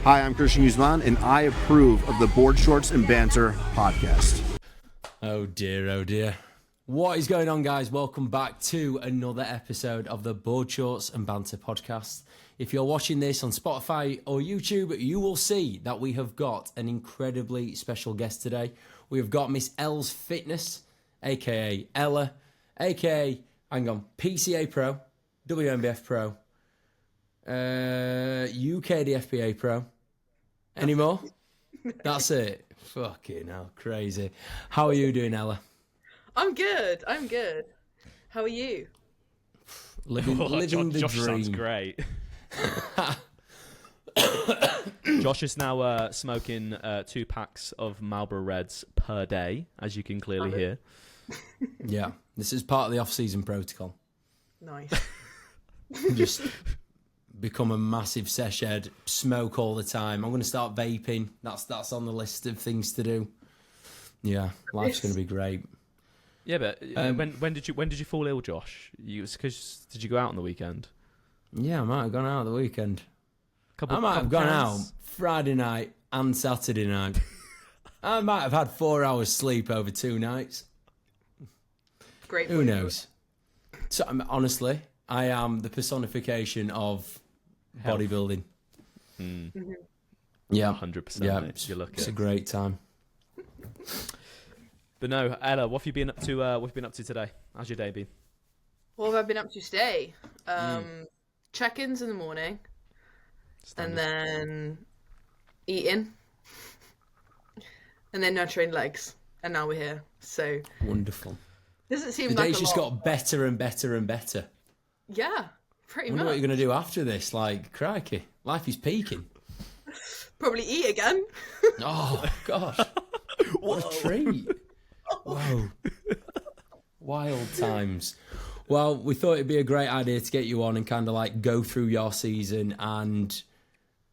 Hi, I'm Christian Guzman, and I approve of the Board Shorts and Banter podcast. Oh dear, oh dear. What is going on, guys? Welcome back to another episode of the Board Shorts and Banter podcast. If you're watching this on Spotify or YouTube, you will see that we have got an incredibly special guest today. We have got Miss L's Fitness, aka Ella, aka, PCA Pro, WNBF Pro, UKDFA Pro. Any more? That's it. Fucking hell, crazy. How are you doing, Ella? I'm good. How are you? Living the Josh dream. Sounds great. Josh is now smoking 2 packs of Marlboro Reds per day, as you can clearly hear. Yeah, this is part of the off-season protocol. Nice. Just become a massive sesh head, smoke all the time. I'm going to start vaping. That's on the list of things to do. Yeah, life's going to be great. Yeah, but when did you fall ill, Josh? Did you go out on the weekend? Yeah, I might have gone out the weekend. I might have couple gone cans? out Friday night and Saturday night. I might have had 4 hours sleep over 2 nights. Great. Who knows? So honestly, I am the personification of Health. bodybuilding. Mm-hmm. Yeah, 100%. yeah, Mate. You look it's it. a great time. But no, Ella, what have you been up to? What have you been up to today? How's your day been? What have I been up to today? Check-ins in the morning, Standard. and then eating, and then nurturing legs, and now we're here. So Wonderful. doesn't seem The like day's a just lot. got better and better and better. Yeah, pretty I wonder much. what you're going to do after this. Like, crikey, life is peaking. Probably eat again. Oh, gosh. What a treat. Whoa. Wild times. Well, we thought it'd be a great idea to get you on and kind of like go through your season. And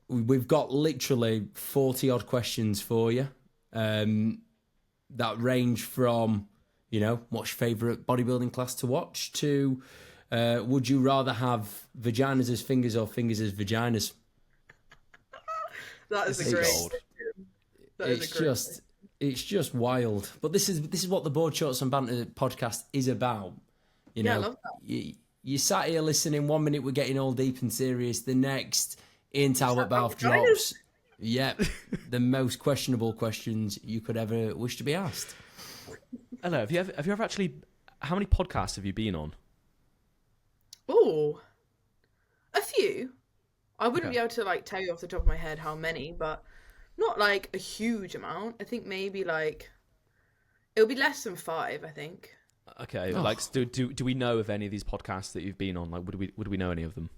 we've got literally 40 odd questions for you that range from, what's your favourite bodybuilding class to watch to would you rather have vaginas as fingers or fingers as vaginas? That is This a is great. gold. That is a great. It's just wild. But this is what the Board Shorts and Banter podcast is about. I love that. You sat here listening. 1 minute we're getting all deep and serious. The next, Ian Talbot Balfe vaginas? drops. Yep, the most questionable questions you could ever wish to be asked. Ella, have you ever actually? How many podcasts have you been on? Oh, a few. I wouldn't Okay. be able to tell you off the top of my head how many, but not like a huge amount. I think maybe it'll be less than 5. I think. Okay, Oh. do we know of any of these podcasts that you've been on? Like, would we know any of them?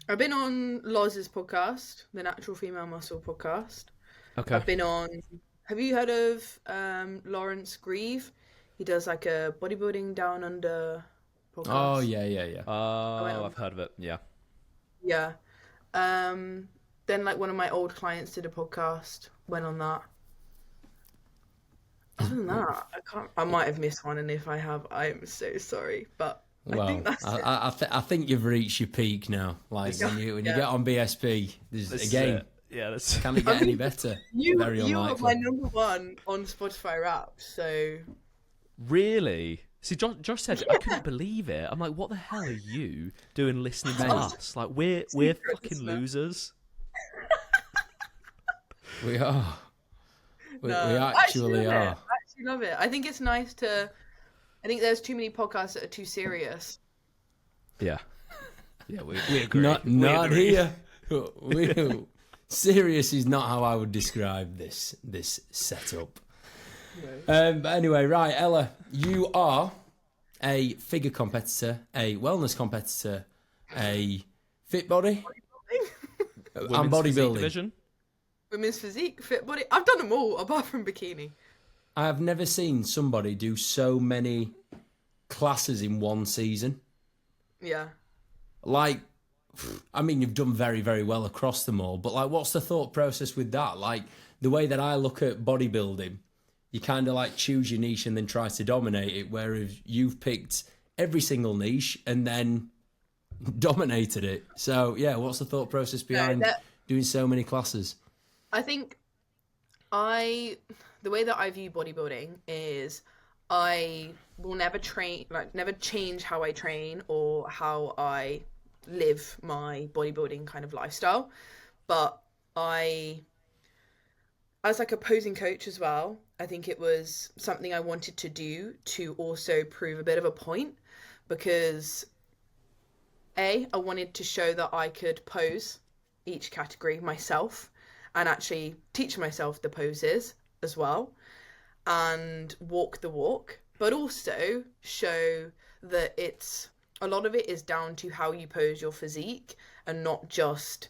I've been on Loz's podcast, the Natural Female Muscle podcast. Okay. I've been on. Have you heard of Lawrence Grieve? He does like a bodybuilding down under podcast. Oh yeah. Oh, I've heard of it. Yeah. Yeah. Then one of my old clients did a podcast, went on that. Other than that, I might have missed one, and if I have, I am so sorry. But I Well, think that's it. I think you've reached your peak now. Like when you get on BSP, there's again, Yeah, that's. can it get any better? Very You are unlikely. my number one on Spotify rap, so Really? See, Josh said I couldn't believe it. I'm like, what the hell are you doing listening to us? Like, we're fucking losers. We are. We no, actually love are. it. I actually love it. I think it's nice to. I think there's too many podcasts that are too serious. Yeah. Yeah, we agree. Not We agree. here. Serious is not how I would describe this setup. But anyway, right, Ella, you are a figure competitor, a wellness competitor, a fit body, and Women's physique bodybuilding. division. Women's physique, fit body. I've done them all apart from bikini. I have never seen somebody do so many classes in one season. Yeah. Like, I mean, you've done very, very well across them all, but what's the thought process with that? Like, the way that I look at bodybuilding, you kind of choose your niche and then try to dominate it, whereas you've picked every single niche and then dominated it. So, yeah, what's the thought process behind doing so many classes? I think the way that I view bodybuilding is I will never never change how I train or how I live my bodybuilding kind of lifestyle. But as like a posing coach as well, I think it was something I wanted to do to also prove a bit of a point, because I wanted to show that I could pose each category myself and actually teach myself the poses as well and walk the walk, but also show that a lot of it is down to how you pose your physique and not just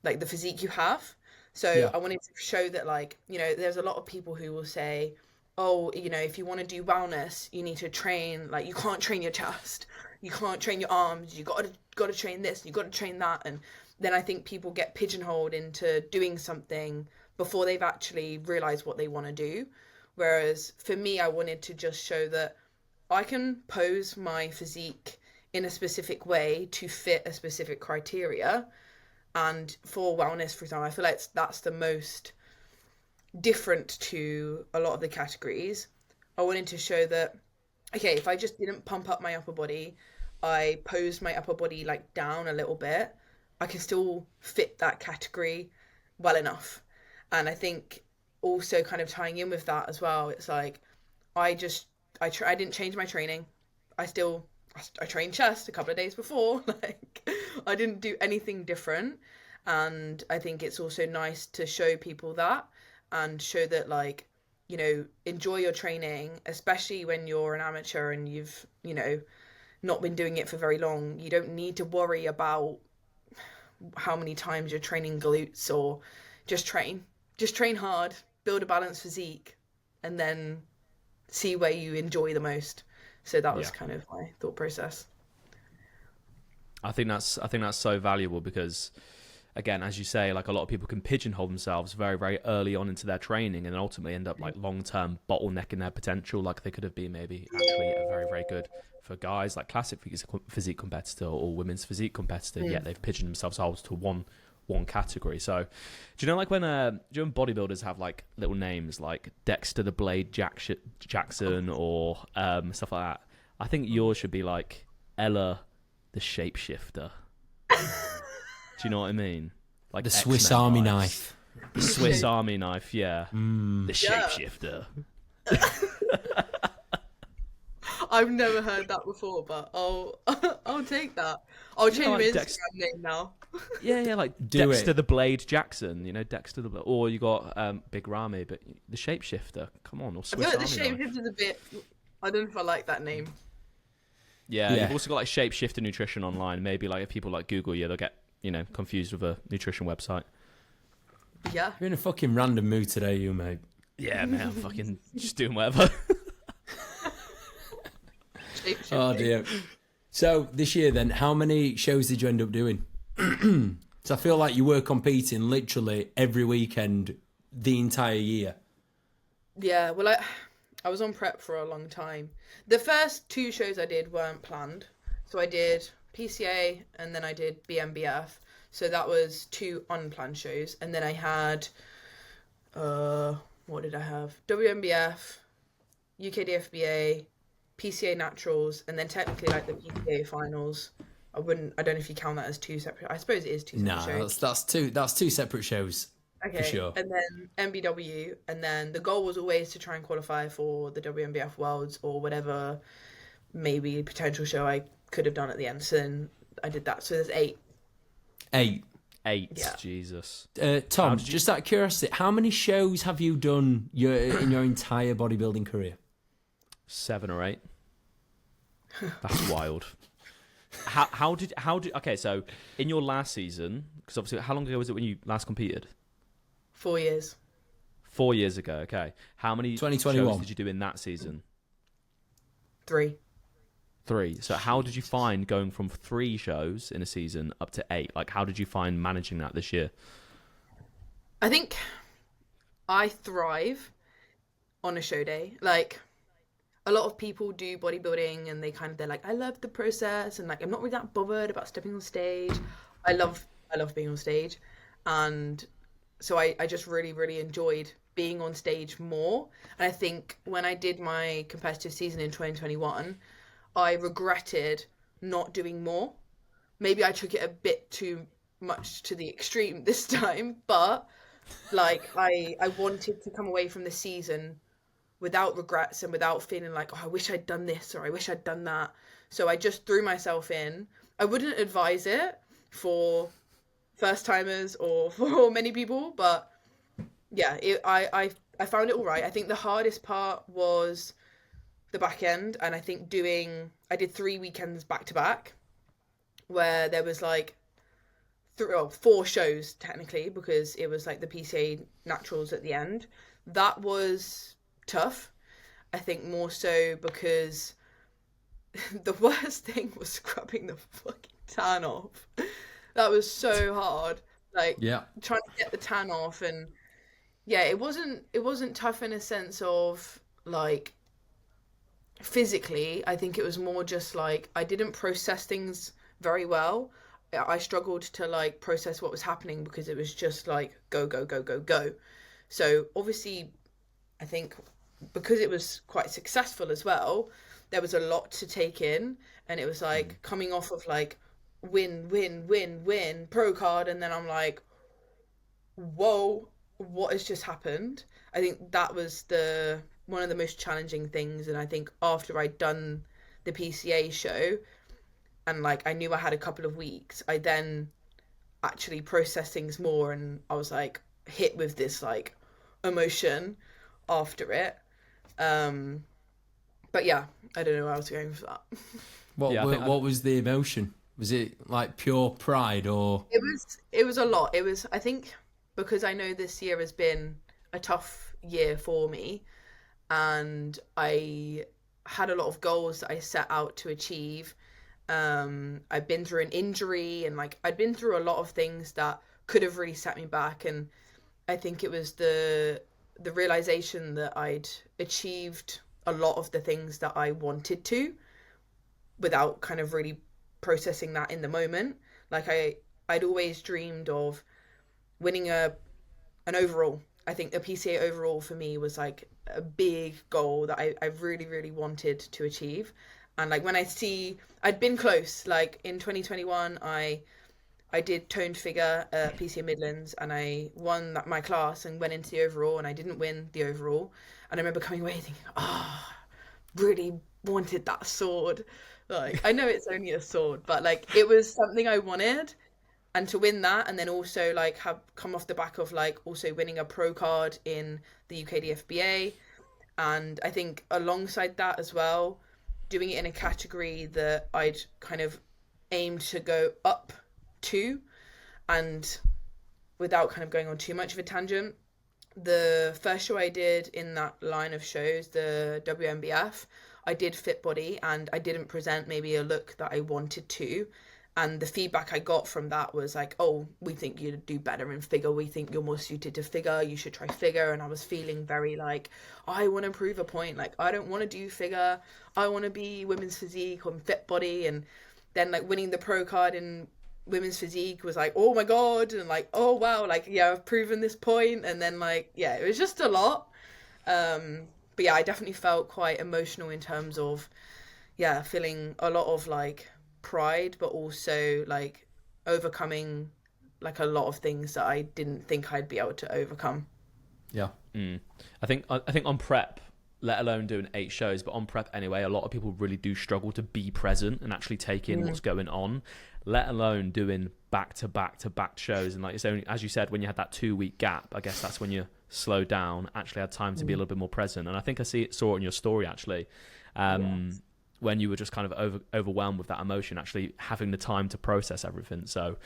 like the physique you have. So Yeah. I wanted to show that, like, you know, there's a lot of people who will say, oh, you know, if you want to do wellness, you need to train, like, you can't train your chest, you can't train your arms, you got to train this, you got to train that. And then I think people get pigeonholed into doing something before they've actually realized what they want to do. Whereas for me, I wanted to just show that I can pose my physique in a specific way to fit a specific criteria. And for wellness, for example, I feel like that's the most different to a lot of the categories. I wanted to show that, okay, if I just didn't pump up my upper body, I posed my upper body like down a little bit, I can still fit that category well enough. And I think also kind of tying in with that as well, it's like I didn't change my training. I trained chest a couple of days before. Like, I didn't do anything different. And I think it's also nice to show people that and show that, like, you know, enjoy your training, especially when you're an amateur and you've, you know, not been doing it for very long. You don't need to worry about how many times you're training glutes, or just train hard, build a balanced physique, and then see where you enjoy the most. So that was kind of my thought process. I think that's so valuable because, again, as you say, like, a lot of people can pigeonhole themselves very, very early on into their training and then ultimately end up like long-term bottlenecking their potential. Like, they could have been maybe actually a very, very good, for guys, like classic physique competitor or women's physique competitor, yet they've pigeoned themselves to one category. So do you know, like, when bodybuilders have like little names like Dexter the Blade Jackson or stuff like that? I think yours should be like Ella the Shapeshifter. Do you know what I mean? Like The Swiss Army vibes. knife. The Swiss Army knife, yeah. The Shapeshifter. I've never heard that before, but I'll take that. I'll change my Instagram name now. Yeah, like Do Dexter it. the Blade Jackson, you know, Dexter the Blade. Or you got Big Ramy, but the Shapeshifter, come on, or I Swiss feel like the Army knife. Shapeshifter's a bit, I don't know if I like that name. Yeah, Yeah. you've also got like Shapeshifter Nutrition online. Maybe like if people like Google you, they'll get, you know, confused with a nutrition website. Yeah. You're in a fucking random mood today, you mate. Yeah, man, I'm fucking just doing whatever. Shapeshifter. Oh dear. So this year then, how many shows did you end up doing? So I feel like you were competing literally every weekend the entire year. Yeah, well, I was on prep for a long time. The first 2 shows I did weren't planned. So I did PCA and then I did BNBF. So that was 2 unplanned shows. And then I had, what did I have? WNBF, UKDFA, PCA Naturals, and then technically like the PCA finals. I don't know if you count that as 2 separate. I suppose it is 2 separate shows. That's two separate shows. Okay, for sure. and then MBW, and then the goal was always to try and qualify for the WNBF Worlds or whatever maybe potential show I could have done at the end. So then I did that. So there's 8. 8. Yeah. Jesus. Tom, just out of curiosity, how many shows have you done in your entire bodybuilding career? 7 or 8. That's wild. How did okay, so in your last season, because obviously how long ago was it when you last competed? 4 years. 4 years ago, okay. How many 2021. shows did you do in that season? 3. 3. So how did you find going from 3 shows in a season up to 8? Like, how did you find managing that this year? I think I thrive on a show day. Like, a lot of people do bodybuilding and they're like, I love the process and like I'm not really that bothered about stepping on stage. I love being on stage. And so I just really, really enjoyed being on stage more. And I think when I did my competitive season in 2021, I regretted not doing more. Maybe I took it a bit too much to the extreme this time, but like I wanted to come away from the season without regrets and without feeling like, oh, I wish I'd done this or I wish I'd done that. So I just threw myself in. I wouldn't advise it for first timers or for many people, but yeah, I found it all right. I think the hardest part was the back end, and I think I did 3 weekends back to back where there was like 4 shows technically, because it was like the PCA naturals at the end. That was tough. I think more so because the worst thing was scrubbing the fucking tan off. That was so hard. Like trying to get the tan off, and yeah, it wasn't tough in a sense of like physically. I think it was more just like I didn't process things very well. I struggled to like process what was happening because it was just like go, go, go, go, go. So obviously I think because it was quite successful as well, there was a lot to take in, and it was like coming off of like win pro card, and then I'm like, whoa, what has just happened? I think that was one of the most challenging things. And I think after I'd done the PCA show and like I knew I had a couple of weeks, I then actually processed things more, and I was like hit with this like emotion after it. But yeah, I don't know where I was going for that. What was the emotion? Was it like pure pride, or it was a lot. It was, I think, because I know this year has been a tough year for me, and I had a lot of goals that I set out to achieve. I've been through an injury, and like I'd been through a lot of things that could have really set me back, and I think it was the realization that I'd achieved a lot of the things that I wanted to without kind of really processing that in the moment. Like I'd always dreamed of winning an overall. I think a PCA overall for me was like a big goal that I really, really wanted to achieve. And like when I'd been close, like in 2021, I did toned figure at PCA Midlands, and I won my class and went into the overall, and I didn't win the overall. And I remember coming away thinking, really wanted that sword. Like, I know it's only a sword, but like it was something I wanted. And to win that, and then also like have come off the back of like also winning a pro card in the UKDFBA. And I think alongside that as well, doing it in a category that I'd kind of aimed to go up to, and without kind of going on too much of a tangent, the first show I did in that line of shows, the WNBF, I did fit body, and I didn't present maybe a look that I wanted to. And the feedback I got from that was like, oh, we think you'd do better in figure. We think you're more suited to figure. You should try figure. And I was feeling very like, I want to prove a point. Like, I don't want to do figure. I want to be women's physique or fit body. And then like winning the pro card in women's physique was like, oh my God. And like, oh, wow. Like, yeah, I've proven this point. And then like, yeah, it was just a lot. But yeah, I definitely felt quite emotional in terms of, yeah, feeling a lot of like pride, but also like overcoming like a lot of things that I didn't think I'd be able to overcome. Yeah. I think on prep, let alone doing 8 shows, but on prep anyway, a lot of people really do struggle to be present and actually take in what's going on, let alone doing back to back shows. And like, it's only, as you said, when you had that 2-week gap, I guess that's when you slowed down, actually had time to be a little bit more present. And I think I saw it in your story actually. Yes. When you were just kind of overwhelmed with that emotion, actually having the time to process everything. So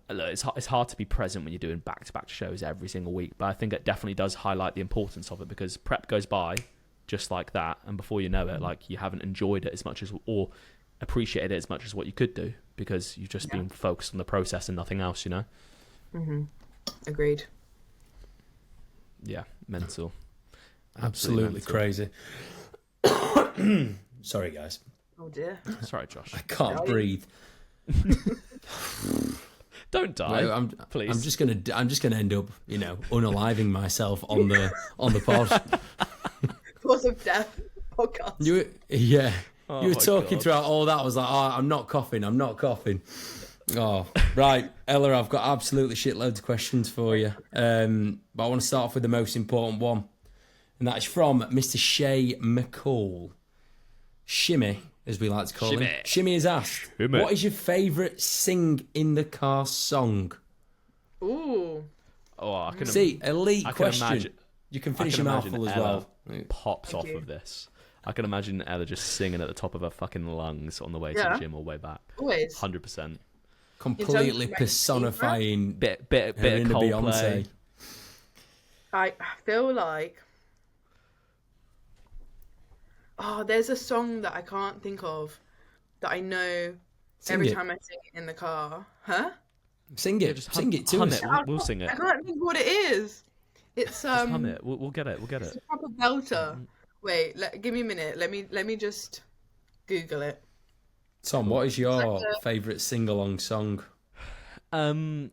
it's hard to be present when you're doing back-to-back shows every single week, but I think it definitely does highlight the importance of it, because prep goes by just like that, and before you know it, like you haven't enjoyed it as much as, or appreciated it as much as what you could do, because you've just been focused on the process and nothing else, you know? Mm-hmm. Agreed. Yeah, mental. Absolutely crazy. Sorry, guys. Oh dear. Sorry, Josh. I can't breathe. Don't die, Well, please. I'm just gonna end up, unaliving myself on the pod. Cause of death podcast. You were my talking God. throughout all that. I was like, oh, I'm not coughing. Oh, right, Ella, I've got absolutely shitloads of questions for you. But I want to start off with the most important one, and that's from Mr. Shay McCall. Shimmy, as we like to call him. Shimmy has asked, Shimmy. what is your favourite sing in the car song? Ooh. Oh, I can See, elite I can question. imagine- You can I finish can your imagine mouthful as Ella well. pops Thank off you. of this. I can imagine Ella just singing at the top of her fucking lungs on the way to Yeah. the gym or way back. Always. 100%. Completely my personifying Bit her of inner Coldplay. Beyonce. I feel like. Oh, there's a song that I can't think of that I know Sing every it. time I sing it in the car. Huh? Sing it. Just Sing it to hum us. it. We'll sing it. I can't think what it is. It's Just hum it. We'll get it. It's a proper belter. Wait, give me a minute. Let me just Google it. Tom, what is your favourite sing-along song? You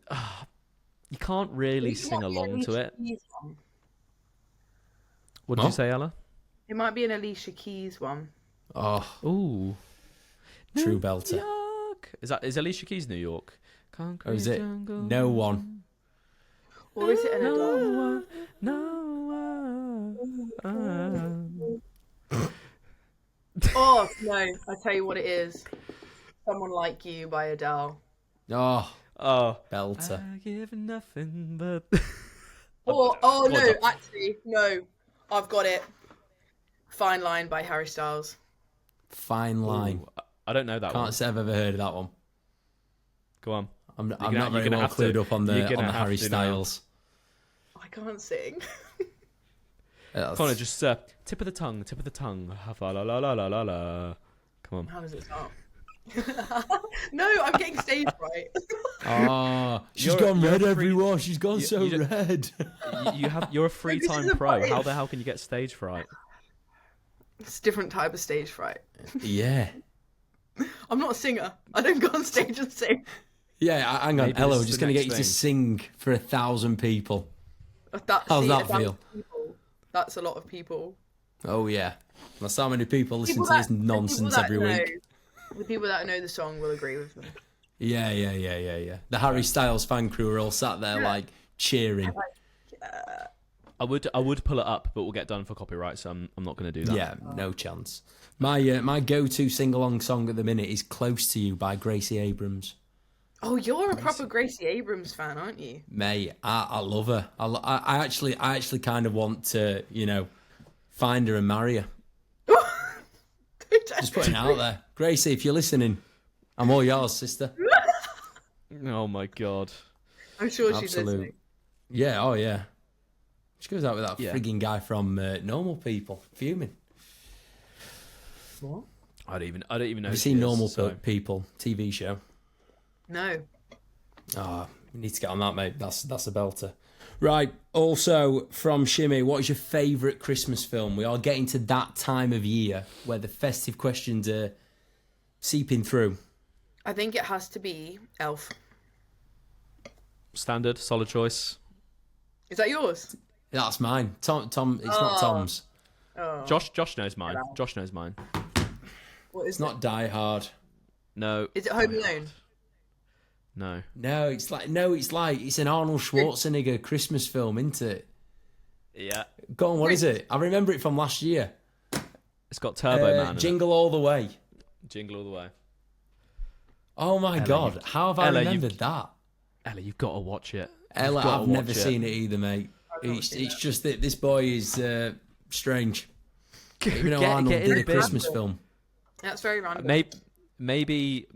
can't really It sing might be an along to Alicia it. Keys one. What did you say, Ella? It might be an Alicia Keys one. Oh, Ooh. true New belter. York. Is Alicia Keys New York? Concrete Or is it jungle. No One? Or is it an adult? one. No one. Oh no! I tell you what it is. Someone Like You by Adele. Oh, Oh. belter. I give nothing but. Oh Go on, no! Tom. Actually, no. I've got it. Fine Line by Harry Styles. Fine Line. Ooh, I don't know that one. Can't say I've ever heard of that one. Go on. I'm gonna- not very you're gonna well have to- clued up on you're the gonna have Harry to now. Styles. I can't sing. Connor, just tip of the tongue. La la la la la la la. Come on. How does it start? No, I'm getting stage fright. Oh, she's You're- gone you're red, a free- everyone. She's gone so you don't- red. You're a free This time is a pro. fight. How the hell can you get stage fright? It's a different type of stage fright. Yeah. I'm not a singer. I don't go on stage and sing. Yeah, hang on, Maybe Ella, this we're is just the going to next get you to thing. sing for 1,000 people. How's that 1,000 feel? people. That's a lot of people. Oh, yeah. That's how many people listen People to this that- the people nonsense that every know- week. The people that know the song will agree with me. Yeah. The Harry Styles fan crew are all sat there, like, cheering. I would pull it up, but we'll get done for copyright, so I'm not going to do that. Yeah, no chance. My go-to sing-along song at the minute is Close to You by Gracie Abrams. Oh, you're a proper Gracie Abrams fan, aren't you? Mate, I love her. I actually kind of want to, find her and marry her. Just putting it out there. Gracie, if you're listening, I'm all yours, sister. Oh my god. I'm sure she's Absolute. listening. Yeah, oh yeah. She goes out with that Yeah. frigging guy from Normal People. Fuming. What? I don't even know. Have you who seen she is, Normal so- People TV show? No. Oh, you need to get on that, mate. That's a belter. Right, also from Shimmy, what is your favourite Christmas film? We are getting to that time of year where the festive questions are seeping through. I think it has to be Elf. Standard, solid choice. Is that yours? That's mine. Tom, it's not Tom's. Oh. Josh knows mine. Josh knows mine. What is It's not Die Hard. No. Is it Home Alone? No. No, it's an Arnold Schwarzenegger Christmas film, isn't it? Yeah. Go on, what is it? I remember it from last year. It's got Turbo Man. in it. Jingle All the Way. Jingle all the way. Oh my God, how have I Ella, remembered that? Ella, you've got to watch it. Ella, gotta I've never watch it. seen it either, mate. It's seen just that this boy is strange. Even though Get Arnold in did the a Christmas bin. film. That's very random. Maybe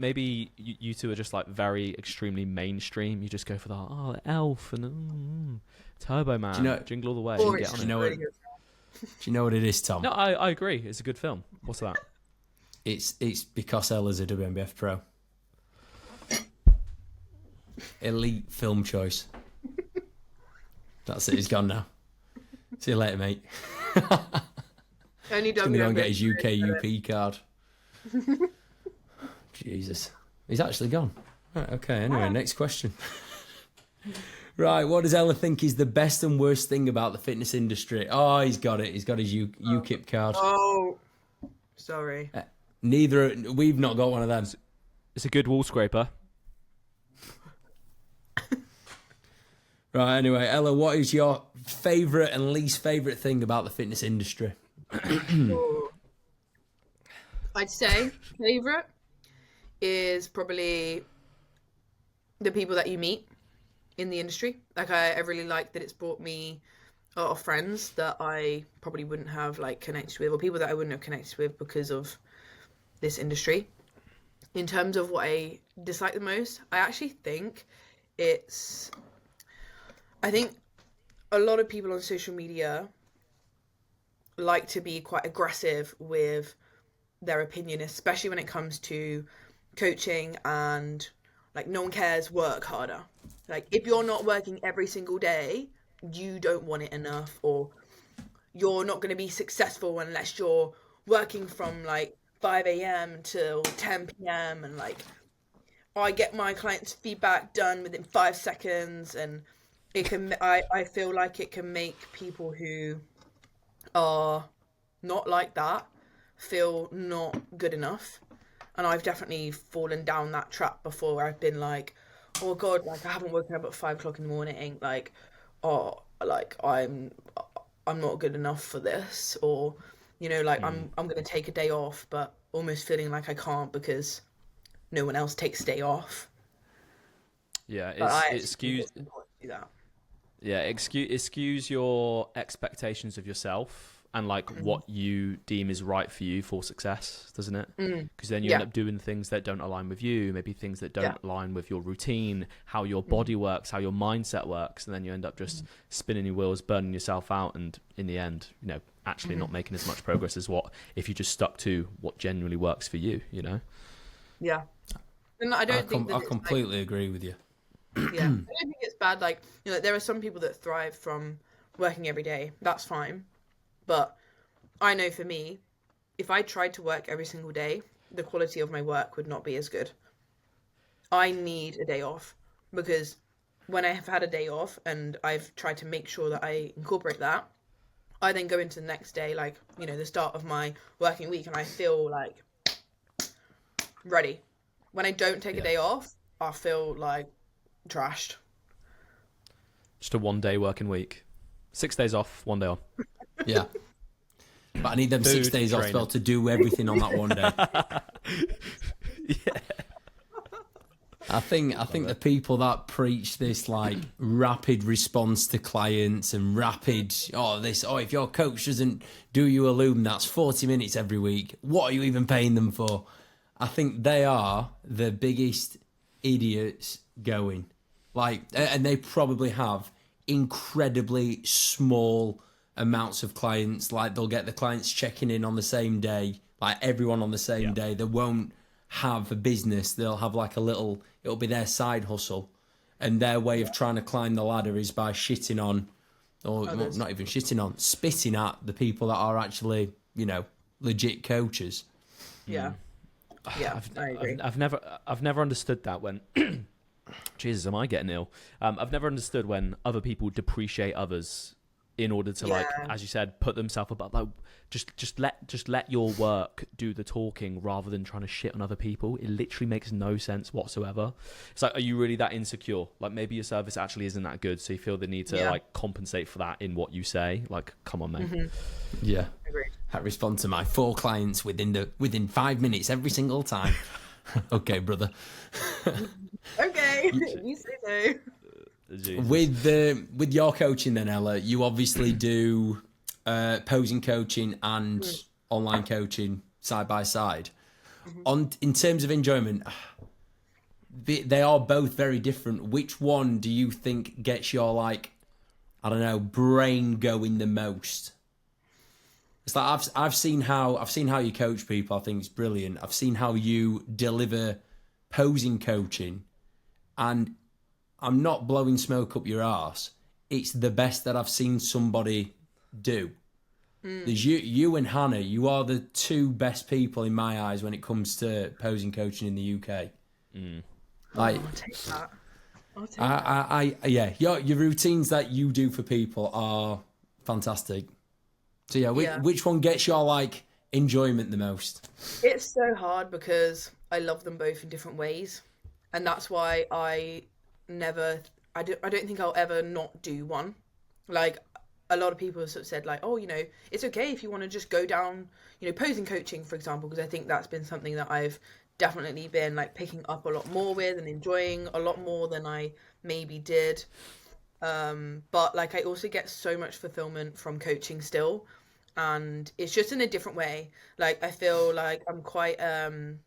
you two are just like very extremely mainstream. You just go for the Elf and Turbo Man, Do you know- Jingle All the Way. Or and it's get on just it. know really it. good. Do you know what it is, Tom? No, I agree. It's a good film. What's that? It's because Ella's a WNBF pro. Elite film choice. That's it. He's gone now. See you later, mate. Only He's gonna go and get his WNBF. UK UP card. Jesus, he's actually gone. Right, okay, anyway, next question. Right, what does Ella think is the best and worst thing about the fitness industry? Oh, he's got it. He's got his UKIP card. Oh, sorry. We've not got one of them. It's a good wall scraper. Right, anyway, Ella, what is your favourite and least favourite thing about the fitness industry? I'd say favourite is probably the people that you meet in the industry. Like, I really like that it's brought me a lot of friends that I probably wouldn't have, like, connected with, or people that I wouldn't have connected with because of this industry. In terms of what I dislike the most, I actually think I think a lot of people on social media like to be quite aggressive with their opinion, especially when it comes to coaching, and like, no one cares, work harder. Like, if you're not working every single day, you don't want it enough, or you're not going to be successful unless you're working from like 5 a.m. till 10 p.m. and like, I get my clients' feedback done within 5 seconds, and it can, I feel like it can make people who are not like that feel not good enough. And I've definitely fallen down that trap before, where I've been like, oh God, like, I haven't woken up at 5 o'clock in the morning, like, oh, like, I'm not good enough for this, or, you know, like, I'm gonna take a day off, but almost feeling like I can't because no one else takes a day off. Yeah, it skews. That. Yeah, it skews your expectations of yourself and like what you deem is right for you for success, doesn't it? Because then you end up doing things that don't align with you, maybe things that don't align with your routine, how your body works, how your mindset works, and then you end up just spinning your wheels, burning yourself out, and in the end, you know, actually not making as much progress as what if you just stuck to what genuinely works for you, you know? Yeah. And I completely agree with you. Yeah, I don't think it's bad. Like, you know, there are some people that thrive from working every day. That's fine. But I know for me, if I tried to work every single day, the quality of my work would not be as good. I need a day off, because when I have had a day off and I've tried to make sure that I incorporate that, I then go into the next day, like, you know, the start of my working week, and I feel like ready. When I don't take a day off, I feel like trashed. Just a 1 day working week. 6 days off, 1 day on. Yeah. But I need them 6 days training. off spell to do everything on that 1 day. Yeah. I think the people that preach this like rapid response to clients and rapid if your coach doesn't do you a loom, that's 40 minutes every week, what are you even paying them for? I think they are the biggest idiots going. Like, and they probably have incredibly small amounts of clients. Like, they'll get the clients checking in on the same day, like everyone on the same day. They won't have a business. They'll have like it'll be their side hustle. And their way of trying to climb the ladder is by shitting on, or not even shitting on, spitting at the people that are actually, you know, legit coaches. Yeah. Yeah, I agree. I've never understood that when Jesus, am I getting ill? I've never understood when other people depreciate others in order to like, as you said, put themselves above. Like, just let your work do the talking rather than trying to shit on other people. It literally makes no sense whatsoever. It's like, are you really that insecure? Like, maybe your service actually isn't that good, so you feel the need to like compensate for that in what you say. Like, come on, mate. Yeah. Agreed. I respond to my 4 clients within 5 minutes every single time. Okay, brother. Okay, you say so. With your coaching then, Ella, you obviously do posing coaching and online coaching side by side. In terms of enjoyment, they are both very different. Which one do you think gets your, like, I don't know, brain going the most? It's like I've seen how you coach people. I think it's brilliant. I've seen how you deliver posing coaching, and I'm not blowing smoke up your arse. It's the best that I've seen somebody do. There's you and Hannah. You are the 2 best people in my eyes when it comes to posing coaching in the UK. Like, I'll take that. yeah, your routines that you do for people are fantastic. So yeah, which one gets your like enjoyment the most? It's so hard because I love them both in different ways, and that's why I don't think I'll ever not do one. Like, a lot of people have sort of said like, oh, it's okay if you want to just go down, posing coaching, for example, because I think that's been something that I've definitely been like picking up a lot more with and enjoying a lot more than I maybe did. But like, I also get so much fulfillment from coaching still, and it's just in a different way. Like, I feel like I'm quite an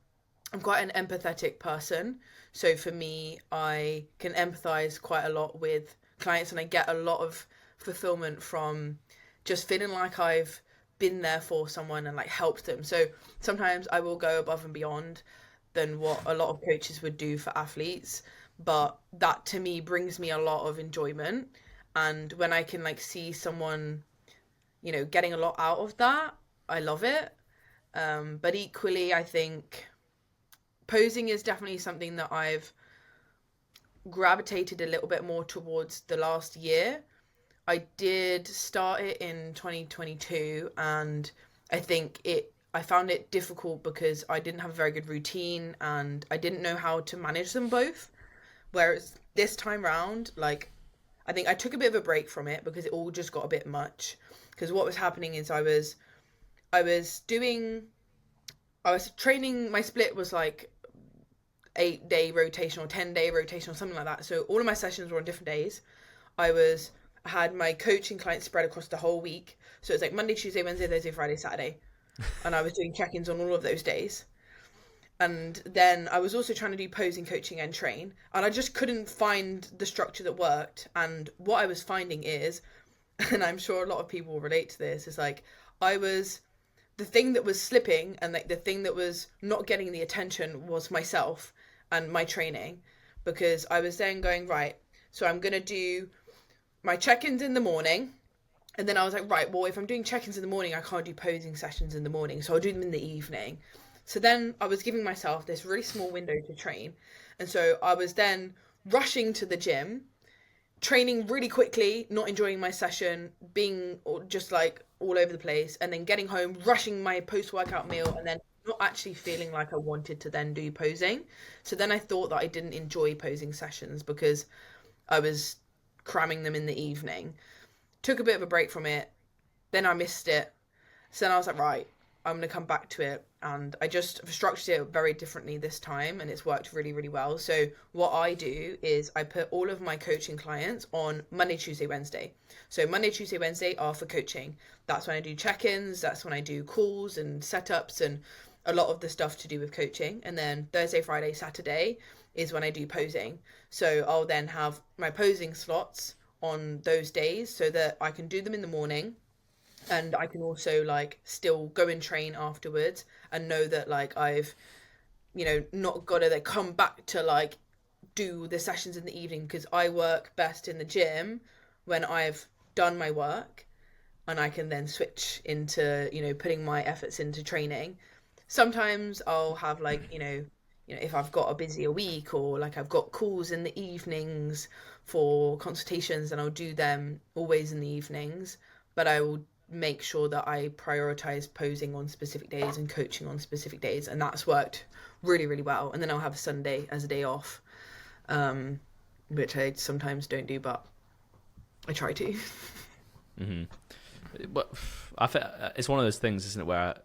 empathetic person. So for me, I can empathize quite a lot with clients, and I get a lot of fulfillment from just feeling like I've been there for someone and like helped them. So sometimes I will go above and beyond than what a lot of coaches would do for athletes, but that to me brings me a lot of enjoyment. And when I can like see someone, getting a lot out of that, I love it. But equally, I think posing is definitely something that I've gravitated a little bit more towards the last year. I did start it in 2022, and I think I found it difficult because I didn't have a very good routine and I didn't know how to manage them both. Whereas this time round, like, I think I took a bit of a break from it because it all just got a bit much. Because what was happening is I was training, my split was like 8-day rotation or 10-day rotation or something like that. So all of my sessions were on different days. I had my coaching clients spread across the whole week. So it's like Monday, Tuesday, Wednesday, Thursday, Friday, Saturday. And I was doing check-ins on all of those days. And then I was also trying to do posing, coaching, and train. And I just couldn't find the structure that worked. And what I was finding is, and I'm sure a lot of people will relate to this, is like, the thing that was slipping and like the thing that was not getting the attention was myself and my training. Because I was then going, right, so I'm going to do my check-ins in the morning. And then I was like, right, well, if I'm doing check-ins in the morning, I can't do posing sessions in the morning. So I'll do them in the evening. So then I was giving myself this really small window to train. And so I was then rushing to the gym, training really quickly, not enjoying my session, being just like all over the place, and then getting home, rushing my post-workout meal, and then not actually feeling like I wanted to then do posing. So then I thought that I didn't enjoy posing sessions because I was cramming them in the evening. Took a bit of a break from it, then I missed it. So then I was like, right, I'm going to come back to it. And I just structured it very differently this time, and it's worked really, really well. So what I do is I put all of my coaching clients on Monday, Tuesday, Wednesday. So Monday, Tuesday, Wednesday are for coaching. That's when I do check-ins. That's when I do calls and setups and a lot of the stuff to do with coaching. And then Thursday, Friday, Saturday is when I do posing. So I'll then have my posing slots on those days so that I can do them in the morning, and I can also like still go and train afterwards and know that like I've not got to come back to like do the sessions in the evening, because I work best in the gym when I've done my work and I can then switch into putting my efforts into training. Sometimes I'll have like if I've got a busier week, or like I've got calls in the evenings for consultations, and I'll do them always in the evenings, but I will make sure that I prioritize posing on specific days and coaching on specific days, and that's worked really, really well. And then I'll have a Sunday as a day off, which I sometimes don't do, but I try to. Mm-hmm. But I think it's one of those things, isn't it, where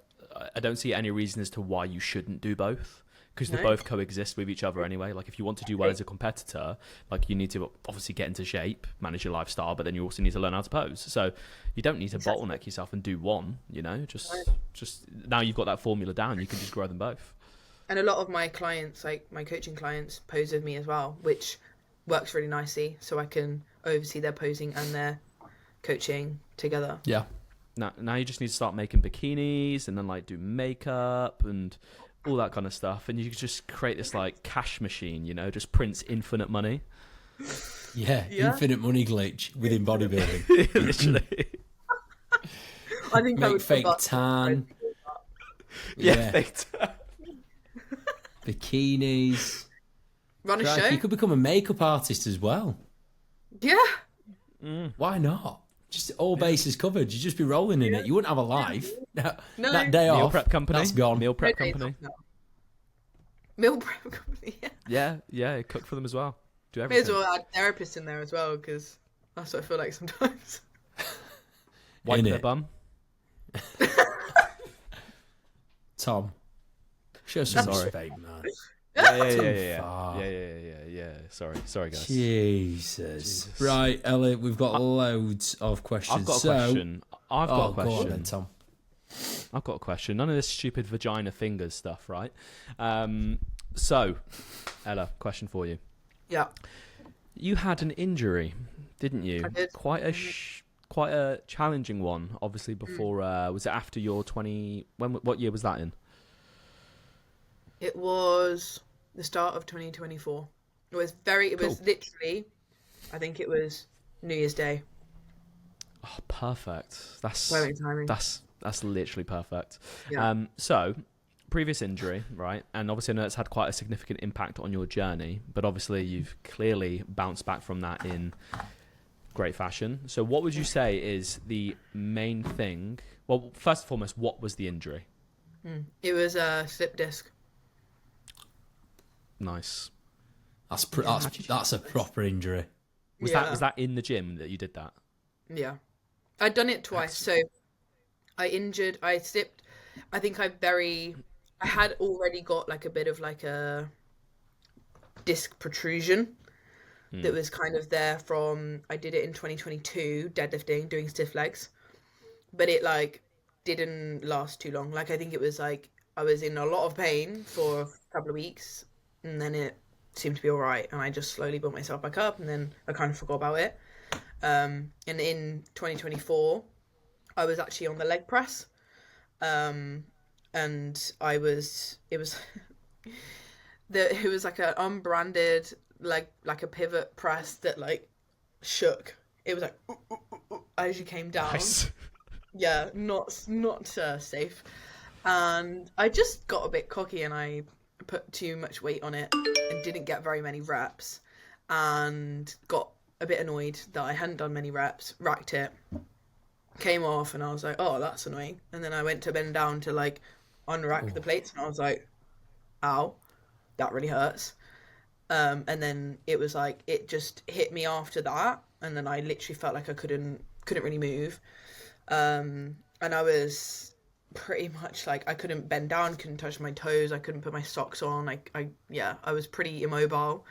I don't see any reason as to why you shouldn't do both, because they both coexist with each other anyway. Like, if you want to do well as a competitor, like, you need to obviously get into shape, manage your lifestyle, but then you also need to learn how to pose. So you don't need to bottleneck yourself and do one, just now you've got that formula down, you can just grow them both. And a lot of my clients, like my coaching clients, pose with me as well, which works really nicely, so I can oversee their posing and their coaching together. Yeah. Now you just need to start making bikinis and then like do makeup and all that kind of stuff, and you can just create this like cash machine, just prints infinite money. Yeah. Infinite money glitch within bodybuilding. Literally. I think make fake tan. Yeah, fake tan. Bikinis. run a Crikey, show. you could become a makeup artist as well. Yeah. Why not? Just all bases covered. You'd just be rolling in it. You wouldn't have a life. No. That day Meal off, prep company. that's gone. Meal prep No days company. off now. Meal prep company. Yeah. Yeah. Cook for them as well. Do May everything. as well add therapists in there as well, because that's what I feel like sometimes. Wipe their Innit? bum. Tom, show some Sorry. respect, man. Yeah. Sorry, guys. Jesus. Right, Elliot, we've got loads of questions. I've got a question. I've got a Go on question. then, Tom. I've got a question. None of this stupid vagina fingers stuff, right? So, Ella, question for you. Yeah. You had an injury, didn't you? I did. Quite a challenging one. Obviously, before was it after your 20? What year was that in? It was the start of 2024. It was literally, I think it was New Year's Day. Oh, perfect. Perfect timing. That's literally perfect. Yeah. So, previous injury, right? And obviously, I know it's had quite a significant impact on your journey, but obviously, you've clearly bounced back from that in great fashion. So, what would you say is the main thing? Well, first and foremost, what was the injury? It was a slip disc. Nice. That's a proper injury. Was that in the gym that you did that? Yeah. I'd done it twice. So I slipped. I think I had already got like a bit of like a disc protrusion that was kind of there from, I did it in 2022, deadlifting, doing stiff legs, but it like didn't last too long. Like, I think it was like, I was in a lot of pain for a couple of weeks, and then it seemed to be all right, and I just slowly built myself back up, and then I kind of forgot about it. And in 2024, I was actually on the leg press, and it was like an unbranded, like a pivot press that like shook. It was like as you came down. Nice. Yeah, not safe. And I just got a bit cocky and I put too much weight on it and didn't get very many reps, and got a bit annoyed that I hadn't done many reps, racked it, came off, and I was like, oh, that's annoying. And then I went to bend down to like unrack the plates, and I was like, ow, that really hurts. And then it was like, it just hit me after that, and then I literally felt like I couldn't really move. And I was pretty much like, I couldn't bend down, couldn't touch my toes, I couldn't put my socks on. I was pretty immobile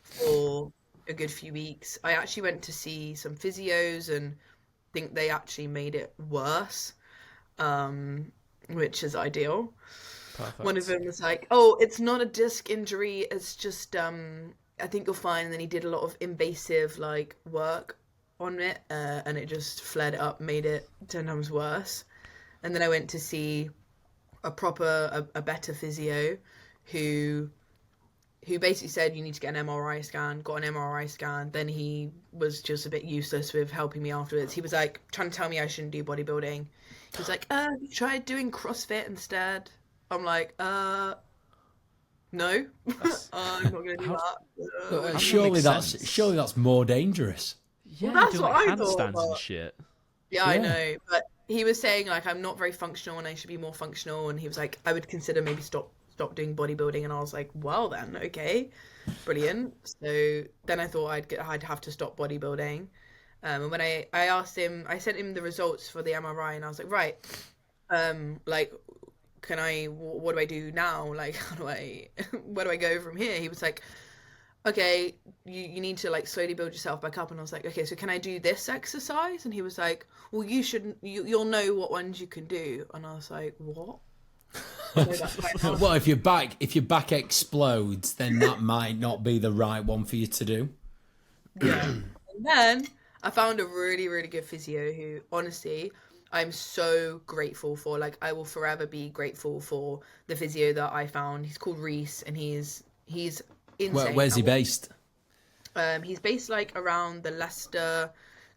for a good few weeks. I actually went to see some physios and think they actually made it worse, which is ideal. Perfect. One of them was like, oh, it's not a disc injury, it's just I think you'll find. And then he did a lot of invasive like work on it, and it just flared it up, made it 10 times worse. And then I went to see a better physio who basically said, you need to get an MRI scan. Got an MRI scan. Then he was just a bit useless with helping me afterwards. He was like trying to tell me I shouldn't do bodybuilding. He was like, you tried doing CrossFit instead. I'm like, no. I'm not going to do that. Surely that's more dangerous. Yeah, Well, that's do what like I thought, handstands but- and shit. Yeah, I know. But he was saying like, I'm not very functional and I should be more functional. And he was like, I would consider maybe stop doing bodybuilding. And I was like, well then, okay, brilliant. So then I thought I'd have to stop bodybuilding. And when I asked him, I sent him the results for the MRI, and I was like, right, like, what do I do now? Like, where do I go from here? He was like, okay, you need to like slowly build yourself back up. And I was like, okay, so can I do this exercise? And he was like, well, you'll know what ones you can do. And I was like, what? Well, if your back explodes, then that might not be the right one for you to do. Yeah. And then I found a really, really good physio who, honestly, I'm so grateful for. Like, I will forever be grateful for the physio that I found. He's called Reese, and he's insane. Where's he based? He's based like around the Leicester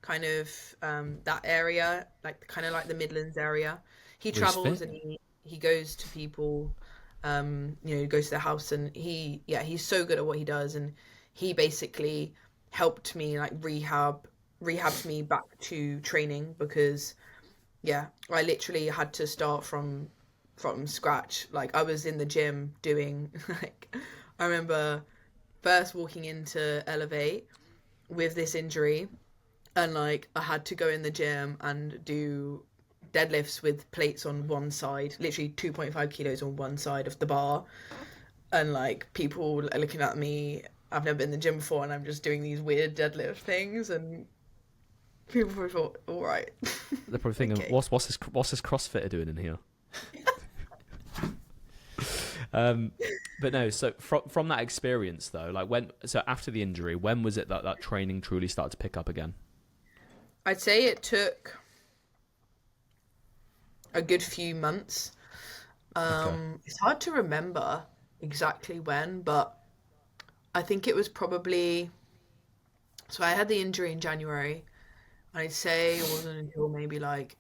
kind of that area, like kind of like the Midlands area. He travels and he goes to people He goes to their house, and he's so good at what he does, and he basically helped me like rehabbed me back to training, because I literally had to start from scratch. Like, I was in the gym doing like, I remember first walking into Elevate with this injury, and like I had to go in the gym and do deadlifts with plates on one side, literally 2.5 kilos on one side of the bar, and like people are looking at me. I've never been in the gym before, and I'm just doing these weird deadlift things, and people probably thought, all right. They're probably thinking, Okay. what's this CrossFitter doing in here? But no, so from that experience though, like after the injury, when was it that training truly started to pick up again? I'd say it took a good few months. It's hard to remember exactly when, but I think it was probably, so I had the injury in January. I'd say it wasn't until maybe like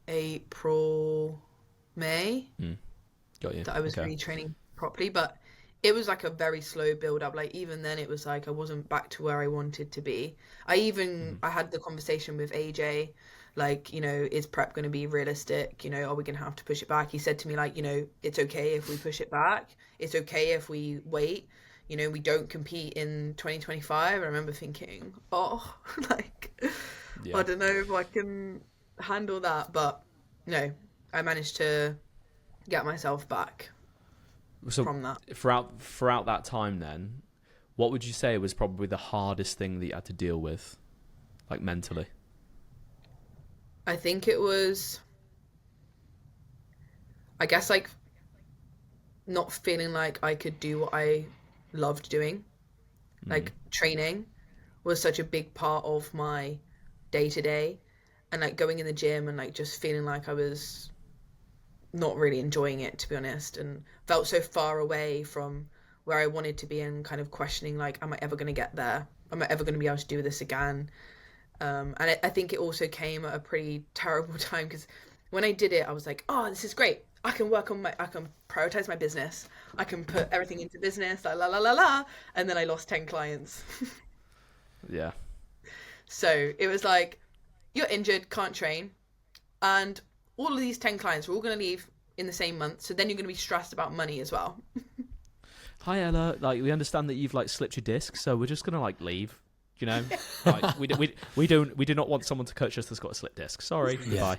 April, May Got you. that I was really training properly, but it was like a very slow build up. Like, even then it was like I wasn't back to where I wanted to be. I had the conversation with AJ, like, is prep going to be realistic? Are we going to have to push it back? He said to me, like, it's okay if we push it back. It's okay if we wait. We don't compete in 2025. And I remember thinking, like, I don't know if I can handle that. But no, I managed to get myself back from that. Throughout that time then, what would you say was probably the hardest thing that you had to deal with, like mentally? I think it was, I guess, like, not feeling like I could do what I loved doing. Like, training was such a big part of my day-to-day, and like going in the gym and like just feeling like I was not really enjoying it, to be honest, and felt so far away from where I wanted to be, and kind of questioning, like, am I ever going to get there? Am I ever going to be able to do this again? And I think it also came at a pretty terrible time, because when I did it, I was like, oh, this is great. I can prioritize my business. I can put everything into business, la la la la la. And then I lost 10 clients. Yeah. So it was like, you're injured, can't train. And all of these 10 clients are all going to leave in the same month. So then you're going to be stressed about money as well. Hi, Ella. Like, we understand that you've like slipped your disc, so we're just going to like leave. Like, we do not want someone to coach us that's got a slip disc. Sorry, goodbye.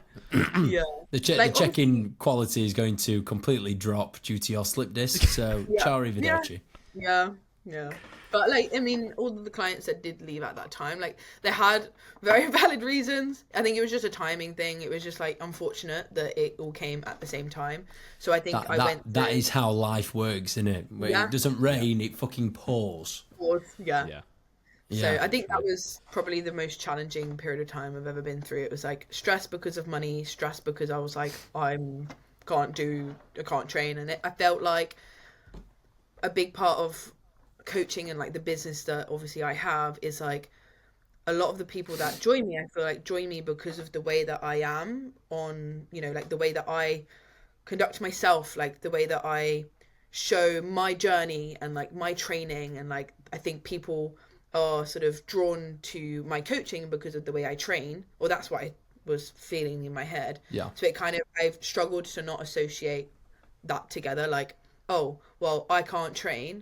Yeah. The check-in quality is going to completely drop due to your slip disc, so ciao arrivederci. Yeah. But like, I mean, all of the clients that did leave at that time, like, they had very valid reasons. I think it was just a timing thing. It was just like unfortunate that it all came at the same time. So I think that is how life works, isn't it? Where it doesn't rain, it fucking pours. Yeah. So I think that was probably the most challenging period of time I've ever been through. It was like stress because of money, stress because I was like, I can't train. And I felt like a big part of coaching and like the business that obviously I have is like, a lot of the people that join me, I feel like join me because of the way that I am on, like the way that I conduct myself, like the way that I show my journey and like my training. And like, I think people are sort of drawn to my coaching because of the way I train, or that's what I was feeling in my head. Yeah. So it kind of, I've struggled to not associate that together. Like, oh, well, I can't train.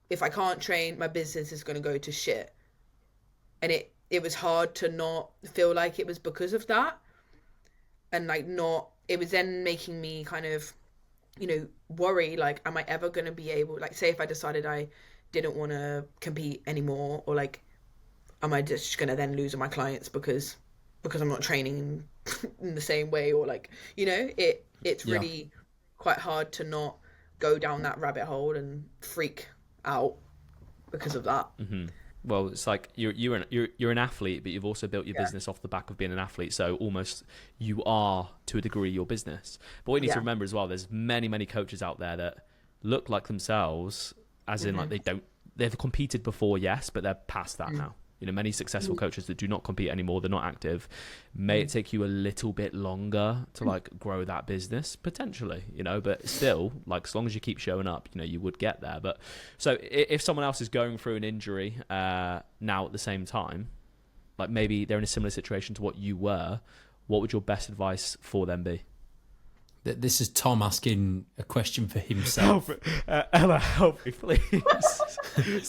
If I can't train, my business is going to go to shit. And it was hard to not feel like it was because of that. And like it was then making me kind of, worry, like, am I ever going to be able, like, say if I decided I didn't want to compete anymore, or like, am I just going to then lose all my clients because I'm not training in the same way, or like, it's really quite hard to not go down that rabbit hole and freak out because of that. Mm-hmm. Well, it's like you're an athlete, but you've also built your business off the back of being an athlete. So almost you are, to a degree, your business. But what you need to remember as well, there's many coaches out there that look like themselves, as in like they've competed before, yes, but they're past that now. You know, many successful coaches that do not compete anymore, they're not active. May it take you a little bit longer to like grow that business potentially, you know, but still, like, as long as you keep showing up, you know, you would get there. But so if someone else is going through an injury now at the same time, like maybe they're in a similar situation to what you were, what would your best advice for them be? This is Tom asking a question for himself. Ella, help me, please.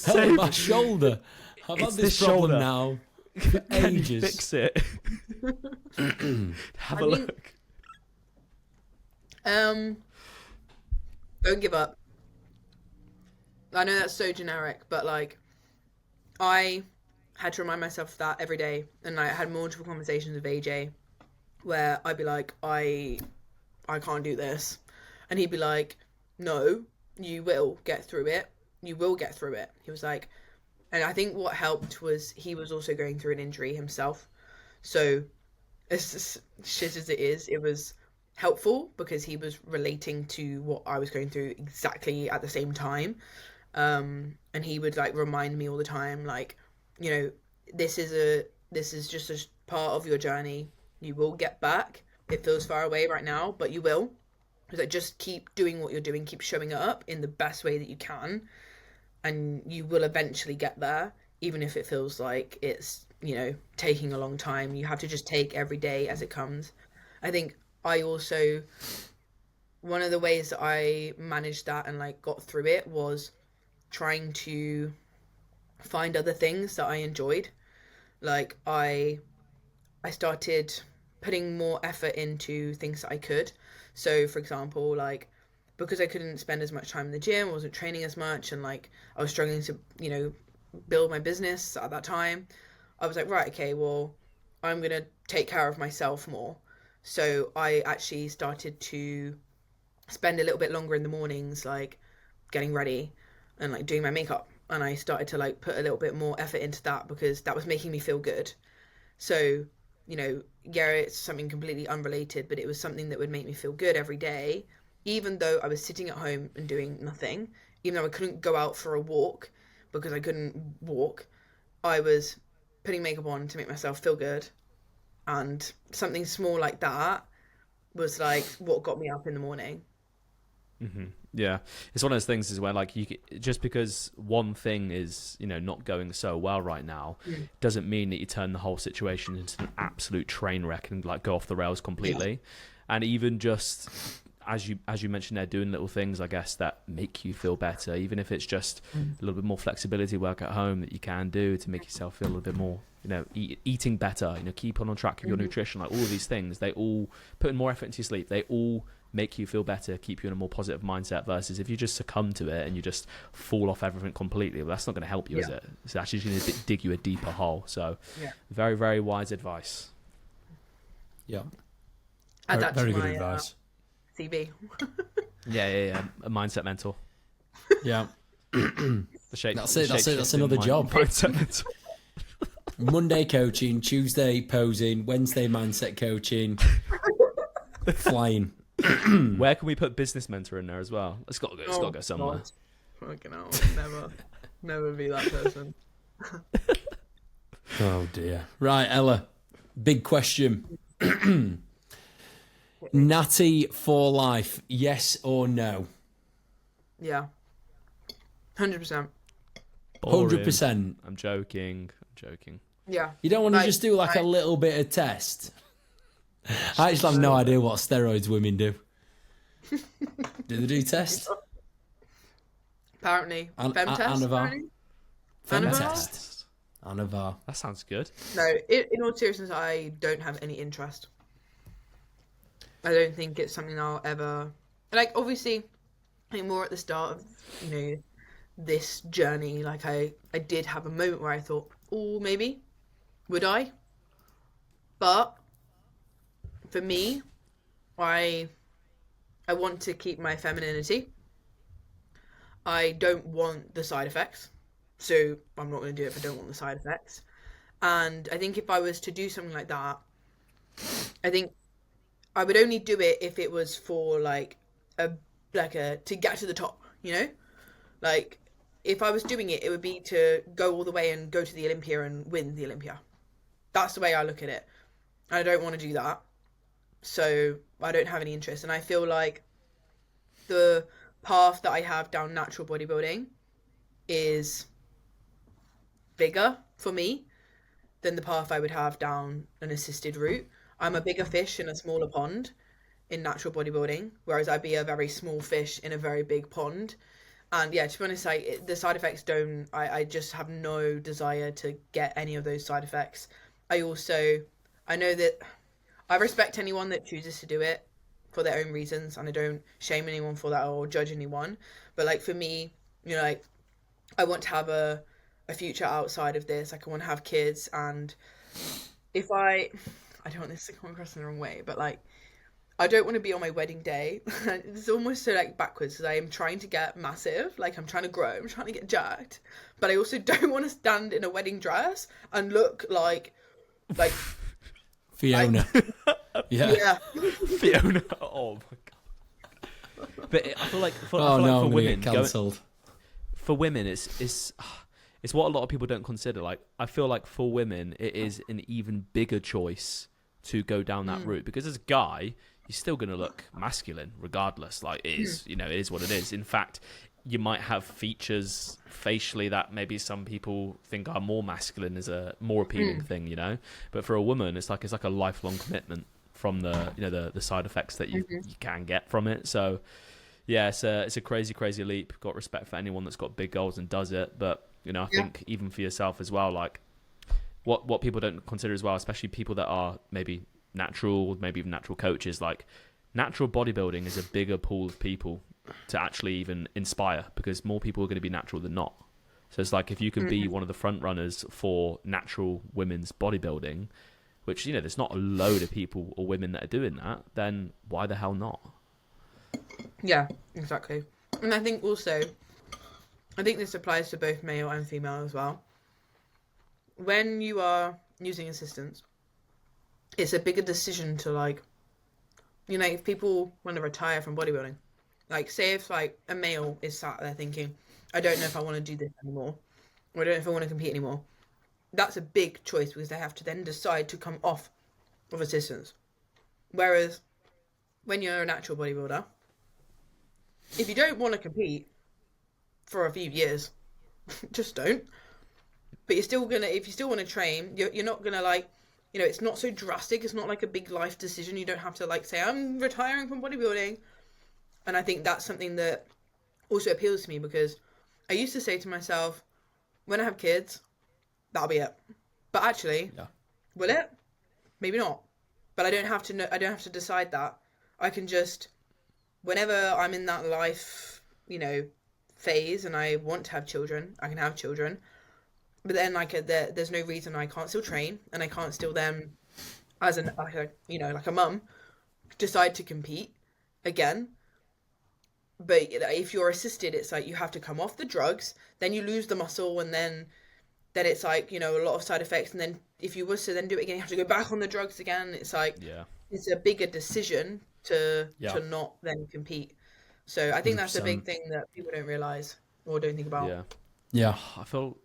Help my shoulder. I've had this problem shoulder. now for Can you ages. fix it? Have a look. Don't give up. I know that's so generic, but like, I had to remind myself of that every day, and I had multiple conversations with AJ where I'd be like, I can't do this, and he'd be like, no, you will get through it. You will get through it. He was like, and I think what helped was he was also going through an injury himself, so as shit as it is, it was helpful because he was relating to what I was going through exactly at the same time. And he would like remind me all the time, like, you know, this is just a part of your journey. You will get back. It feels far away right now, but you will. He's like, just keep doing what you're doing, keep showing up in the best way that you can, and you will eventually get there, even if it feels like it's, you know, taking a long time. You have to just take every day as it comes. I think I also, one of the ways that I managed that and like got through it was trying to find other things that I enjoyed. Like I started putting more effort into things that I could. So for example, like, because I couldn't spend as much time in the gym, I wasn't training as much, and like I was struggling to, you know, build my business at that time, I was like, right, okay, well, I'm gonna take care of myself more. So I actually started to spend a little bit longer in the mornings, like getting ready and like doing my makeup, and I started to like put a little bit more effort into that because that was making me feel good. So, you know, yeah, it's something completely unrelated, but it was something that would make me feel good every day, even though I was sitting at home and doing nothing. Even though I couldn't go out for a walk because I couldn't walk, I was putting makeup on to make myself feel good. And something small like that was like what got me up in the morning. Mm-hmm. Yeah, it's one of those things is where like just because one thing is, you know, not going so well right now, doesn't mean that you turn the whole situation into an absolute train wreck and like go off the rails completely. Yeah. And even just as you mentioned there, doing little things, I guess, that make you feel better, even if it's just a little bit more flexibility work at home that you can do to make yourself feel a little bit more, you know, eating better, you know, keep on track of your nutrition, like all of these things, they all putting more effort into your sleep, they all make you feel better, keep you in a more positive mindset, versus if you just succumb to it and you just fall off everything completely, well, that's not going to help you, is it? It's actually going to dig you a deeper hole. So very, very wise advice. Yeah. Add that very to good my, advice. CV. Yeah. A mindset mentor. Yeah. That's it. That's another job. Mindset mentor. Monday coaching, Tuesday posing, Wednesday mindset coaching, flying. Where can we put business mentor in there as well? It's got to go somewhere. God. Fucking hell, never be that person. Oh dear. Right, Ella. Big question. Natty for life, yes or no? Yeah. 100%. 100%. I'm joking. Yeah. You don't want to just do like a little bit of test? I actually have no idea what steroids women do. Do they do test? Apparently. Femtest? Anavar. Anavar? Anavar. That sounds good. No, in all seriousness, I don't have any interest. I don't think it's something I'll ever... Like, obviously, I think more at the start of, you know, this journey, like, I did have a moment where I thought, oh, maybe, would I? But, for me, I want to keep my femininity. I don't want the side effects, so I'm not going to do it if I don't want the side effects. And I think if I was to do something like that, I think I would only do it if it was for to get to the top, you know? Like, if I was doing it, it would be to go all the way and go to the Olympia and win the Olympia. That's the way I look at it. And I don't want to do that. So I don't have any interest. And I feel like the path that I have down natural bodybuilding is bigger for me than the path I would have down an assisted route. I'm a bigger fish in a smaller pond in natural bodybuilding, whereas I'd be a very small fish in a very big pond. And yeah, to be honest, the side effects I just have no desire to get any of those side effects. I know that I respect anyone that chooses to do it for their own reasons, and I don't shame anyone for that or judge anyone. But like for me, you know, like I want to have a future outside of this. Like I want to have kids, and if I don't want this to come across in the wrong way, but like I don't want to be on my wedding day. It's almost so like backwards because I am trying to get massive, like I'm trying to grow, I'm trying to get jacked, but I also don't want to stand in a wedding dress and look like Fiona. Yeah. Fiona. Oh my god. But I feel like for I'm women, gonna get cancelled. For women, it's what a lot of people don't consider. Like I feel like for women, it is an even bigger choice to go down that route, because as a guy, you're still going to look masculine regardless. Like it is, you know, it is what it is. In fact, you might have features facially that maybe some people think are more masculine, as a more appealing thing, you know. But for a woman, it's like a lifelong commitment from the side effects that you can get from it. So yeah, it's a crazy leap. Got respect for anyone that's got big goals and does it. But you know, I think even for yourself as well, like what people don't consider as well, especially people that are maybe natural, maybe even natural coaches, like natural bodybuilding is a bigger pool of people to actually even inspire, because more people are going to be natural than not. So it's like if you can be one of the front runners for natural women's bodybuilding, which, you know, there's not a load of people or women that are doing that, then why the hell not? Yeah, exactly. And I think this applies to both male and female as well. When you are using assistants, it's a bigger decision to, like, you know, if people want to retire from bodybuilding, like say if like a male is sat there thinking, I don't know if I want to do this anymore, or I don't know if I want to compete anymore, that's a big choice, because they have to then decide to come off of assistants. Whereas when you're a natural bodybuilder, if you don't want to compete for a few years, just don't. But you're still gonna, if you still want to train, you're not gonna, like, you know, it's not so drastic. It's not like a big life decision. You don't have to like say, I'm retiring from bodybuilding. And I think that's something that also appeals to me, because I used to say to myself, when I have kids, that'll be it. But actually, will it? Maybe not. But I don't have to know, I don't have to decide that. I can just, whenever I'm in that life, you know, phase and I want to have children, I can have children. But then, like, there's no reason I can't still train, and I can't still then, as like a mum, decide to compete again. But if you're assisted, it's like you have to come off the drugs, then you lose the muscle, and then it's like, you know, a lot of side effects. And then if you was to then do it again, you have to go back on the drugs again. It's like, it's a bigger decision to not then compete. So I think 100%. That's a big thing that people don't realize or don't think about. Yeah. I feel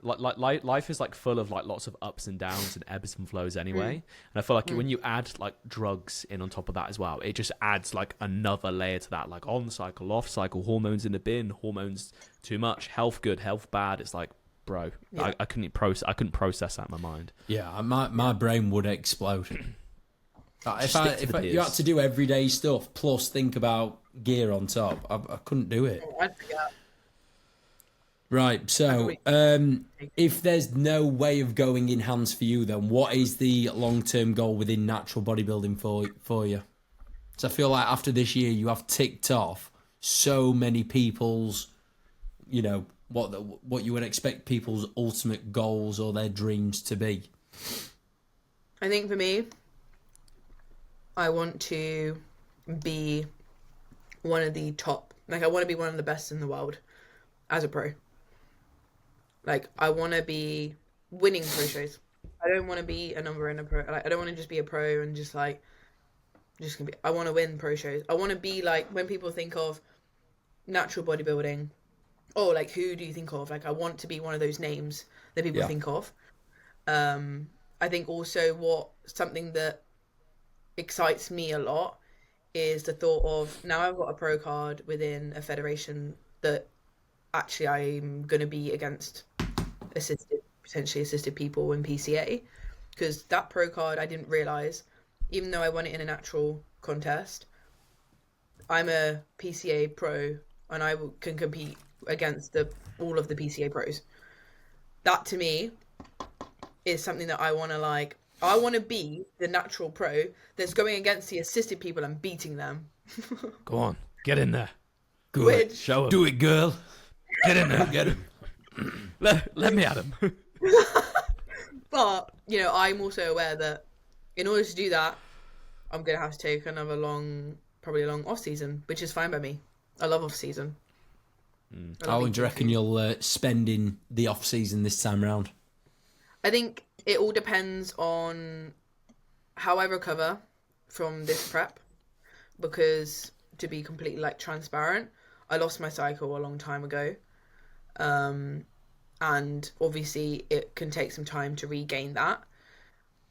like life is like full of like lots of ups and downs and ebbs and flows anyway. And I feel like when you add like drugs in on top of that as well, it just adds like another layer to that, like on cycle, off cycle, hormones in the bin, hormones too much, health good, health bad. It's like, bro, I couldn't process that in my mind. Yeah, my brain would explode. If you had to do everyday stuff plus think about gear on top, I couldn't do it. I'd forget. Right, so if there's no way of going in hands for you, then what is the long-term goal within natural bodybuilding for you? So I feel like after this year, you have ticked off so many people's, you know, what you would expect people's ultimate goals or their dreams to be. I think for me, I want to be one of the top, like I want to be one of the best in the world as a pro. Like, I want to be winning pro shows. I don't want to be a number in a pro. Like, I don't want to just be a pro and just like, just gonna be. I want to win pro shows. I want to be like, when people think of natural bodybuilding, oh, like, who do you think of? Like, I want to be one of those names that people think of. I think also something that excites me a lot is the thought of, now I've got a pro card within a federation that actually I'm going to be against potentially assisted people in PCA, because that pro card, I didn't realize, even though I won it in a natural contest, I'm a PCA pro and I can compete against all of the PCA pros. That to me is something that I want to be the natural pro that's going against the assisted people and beating them. Go on, get in there. Good. Show him. Do it, girl. Get in there. Get him. Let me at him. But, you know, I'm also aware that in order to do that, I'm going to have to take another probably a long off season, which is fine by me. I love off season. How long do you reckon you'll spend in the off season this time around? I think it all depends on how I recover from this prep, because to be completely like transparent, I lost my cycle a long time ago. And obviously it can take some time to regain that.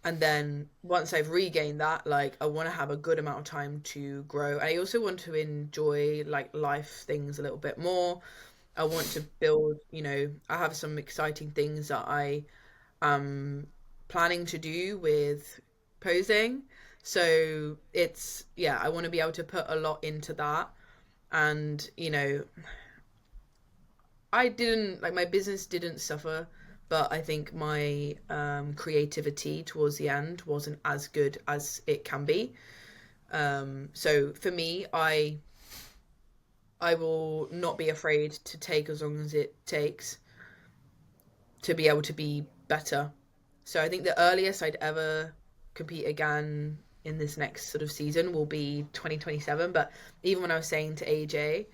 And then once I've regained that, like, I want to have a good amount of time to grow. I also want to enjoy like life things a little bit more. I want to build, you know, I have some exciting things that I am planning to do with posing. So I want to be able to put a lot into that. And, you know, my business didn't suffer, but I think my creativity towards the end wasn't as good as it can be. So for me, I will not be afraid to take as long as it takes to be able to be better. So I think the earliest I'd ever compete again in this next sort of season will be 2027. But even when I was saying to AJ,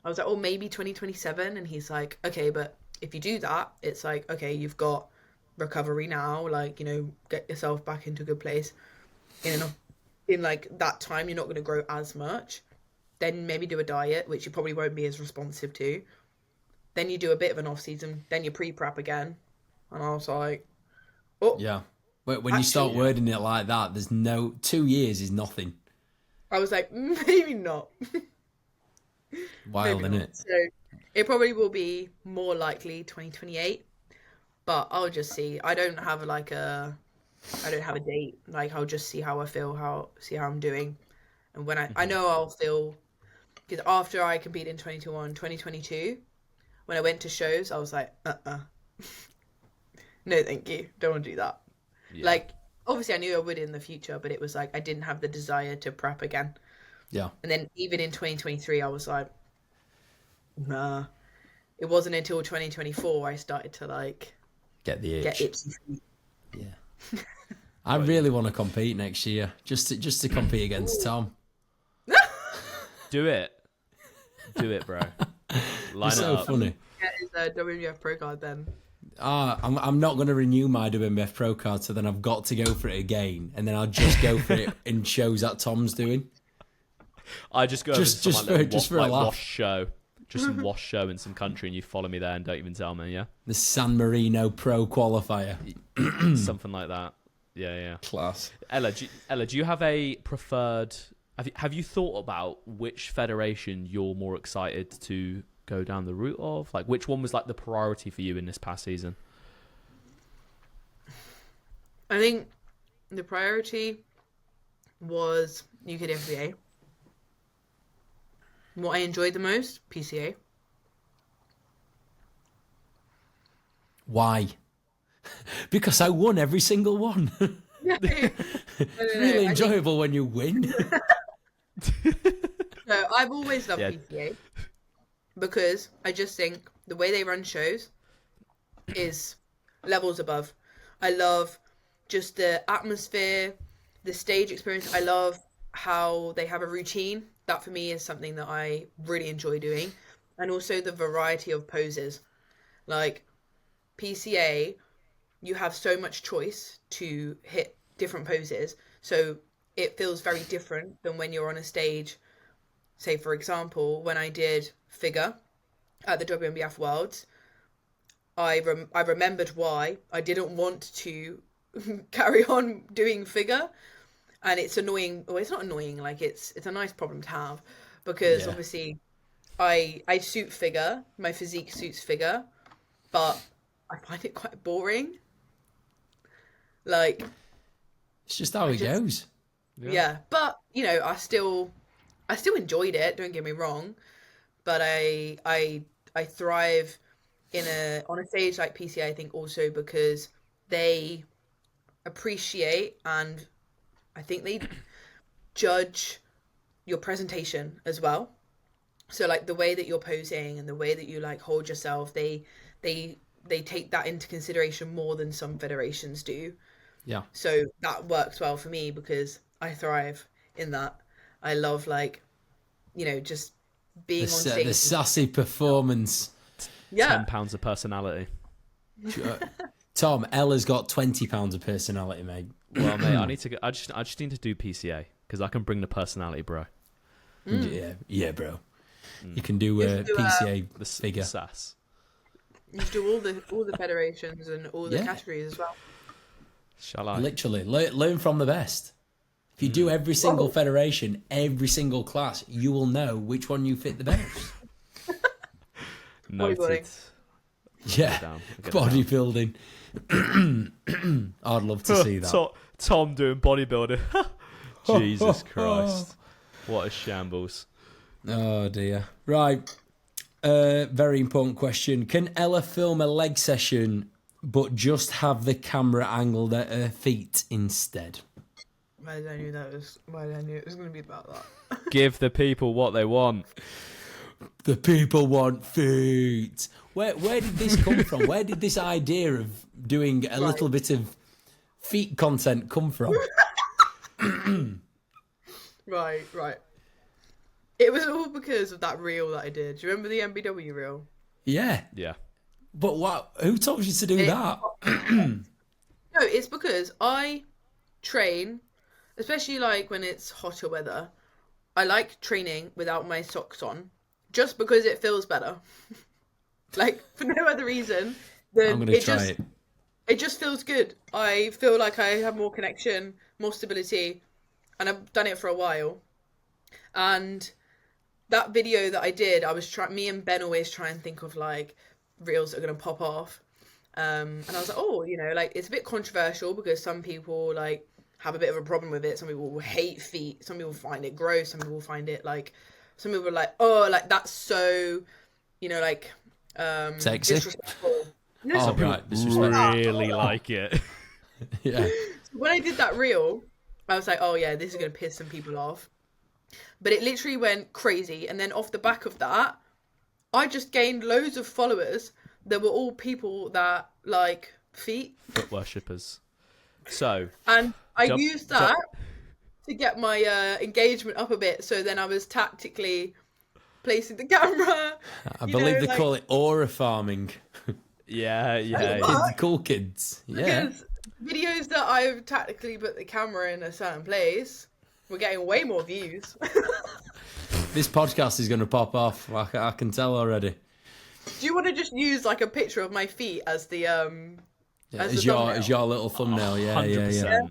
I was like, oh, maybe 2027. And he's like, okay, but if you do that, it's like, okay, you've got recovery now, like, you know, get yourself back into a good place. In like that time, you're not going to grow as much. Then maybe do a diet, which you probably won't be as responsive to. Then you do a bit of an off season. Then you pre-prep again. And I was like, oh. Yeah. When you start wording it like that, there's 2 years is nothing. I was like, maybe not. Wild, isn't it? So it probably will be more likely 2028, but I'll just see. I don't have a date. Like, I'll just see how I feel, see how I'm doing. And when I know I'll feel, because after I competed in 2022, when I went to shows, I was like, no, thank you. Don't want to do that. Yeah. Like, obviously I knew I would in the future, but it was like, I didn't have the desire to prep again. Yeah. And then even in 2023, I was like, nah. It wasn't until 2024 I started to like get the itch. Get itchy feet. Yeah. I really want to compete next year, just to compete against Tom. Do it, bro. Line You're so funny. Get his WNBF pro card then. I'm not going to renew my WNBF pro card, so then I've got to go for it again, and then I'll just go for it in shows that Tom's doing. I just go just for a laugh. Wash show, just some wash show in some country, and you follow me there and don't even tell me. Yeah, the San Marino Pro Qualifier, something like that. Yeah. Class. Ella, do you have a preferred? Have you thought about which federation you're more excited to go down the route of? Like, which one was like the priority for you in this past season? I think the priority was UKDFA. What I enjoyed the most, PCA. Why? Because I won every single one. No. Really enjoyable when you win. No, I've always loved PCA because I just think the way they run shows is levels above. I love just the atmosphere, the stage experience. I love how they have a routine. That for me is something that I really enjoy doing. And also the variety of poses. Like PCA, you have so much choice to hit different poses. So it feels very different than when you're on a stage. Say, for example, when I did figure, at the WNBF Worlds, I remembered why I didn't want to carry on doing figure, and it's annoying. Well, it's not annoying. Like it's a nice problem to have, because obviously I suit figure. My physique suits figure, but I find it quite boring. Like, it's just how it goes. Yeah, but you know, I still enjoyed it. Don't get me wrong, but I thrive on a stage like PCA. I think also because they appreciate, and I think they judge your presentation as well. So like the way that you're posing and the way that you like hold yourself, they take that into consideration more than some federations do. Yeah. So that works well for me because I thrive in that. I love, like, you know, just being on stage. The sassy performance. Yeah. 10 pounds of personality. Tom, Ella's got 20 pounds of personality, mate. Well, mate, I just need to do PCA because I can bring the personality, bro. Yeah, bro. You can do PCA The figure. sass. You should do all the federations and all the categories as well. Shall I? Literally, learn from the best. If you do every single federation, every single class, you will know which one you fit the best. Noted. Yeah, bodybuilding. I'd love to see that. Tom doing bodybuilding. Jesus Christ. What a shambles. Oh, dear. Right. Very important question. Can Ella film a leg session but just have the camera angled at her feet instead? Why did I knew it was going to be about that? Give the people what they want. The people want feet. Where did this come from? Where did this idea of doing a little bit of feet content come from? Right. It was all because of that reel that I did. Do you remember the MBW reel? Yeah. Yeah. But what? Who told you to do that? No, it's because I train, especially like when it's hotter weather. I like training without my socks on, just because it feels better. Like, for no other reason than I'm gonna try it. It just feels good. I feel like I have more connection, more stability, and I've done it for a while. And that video that I did, me and Ben always try and think of like reels that are going to pop off. And I was like, oh, you know, like it's a bit controversial because some people like have a bit of a problem with it. Some people will hate feet. Some people find it gross. Some people find it like, some people are like, oh, like that's so, you know, like, sexy. Disrespectful. No, Oh, some people right. Disrespectful. Really like it. Yeah. When I did that reel, I was like, oh yeah, this is going to piss some people off. But it literally went crazy. And then off the back of that, I just gained loads of followers that were all people that like feet. Foot worshippers. So. And I used that to get my engagement up a bit. So then I was tactically placing the camera. I believe they call it aura farming. Yeah. Cool kids. Yeah. Because videos that I've tactically put the camera in a certain place, we're getting way more views. This podcast is going to pop off. I can tell already. Do you want to just use like a picture of my feet as the as your little thumbnail? Yeah, 100%. yeah.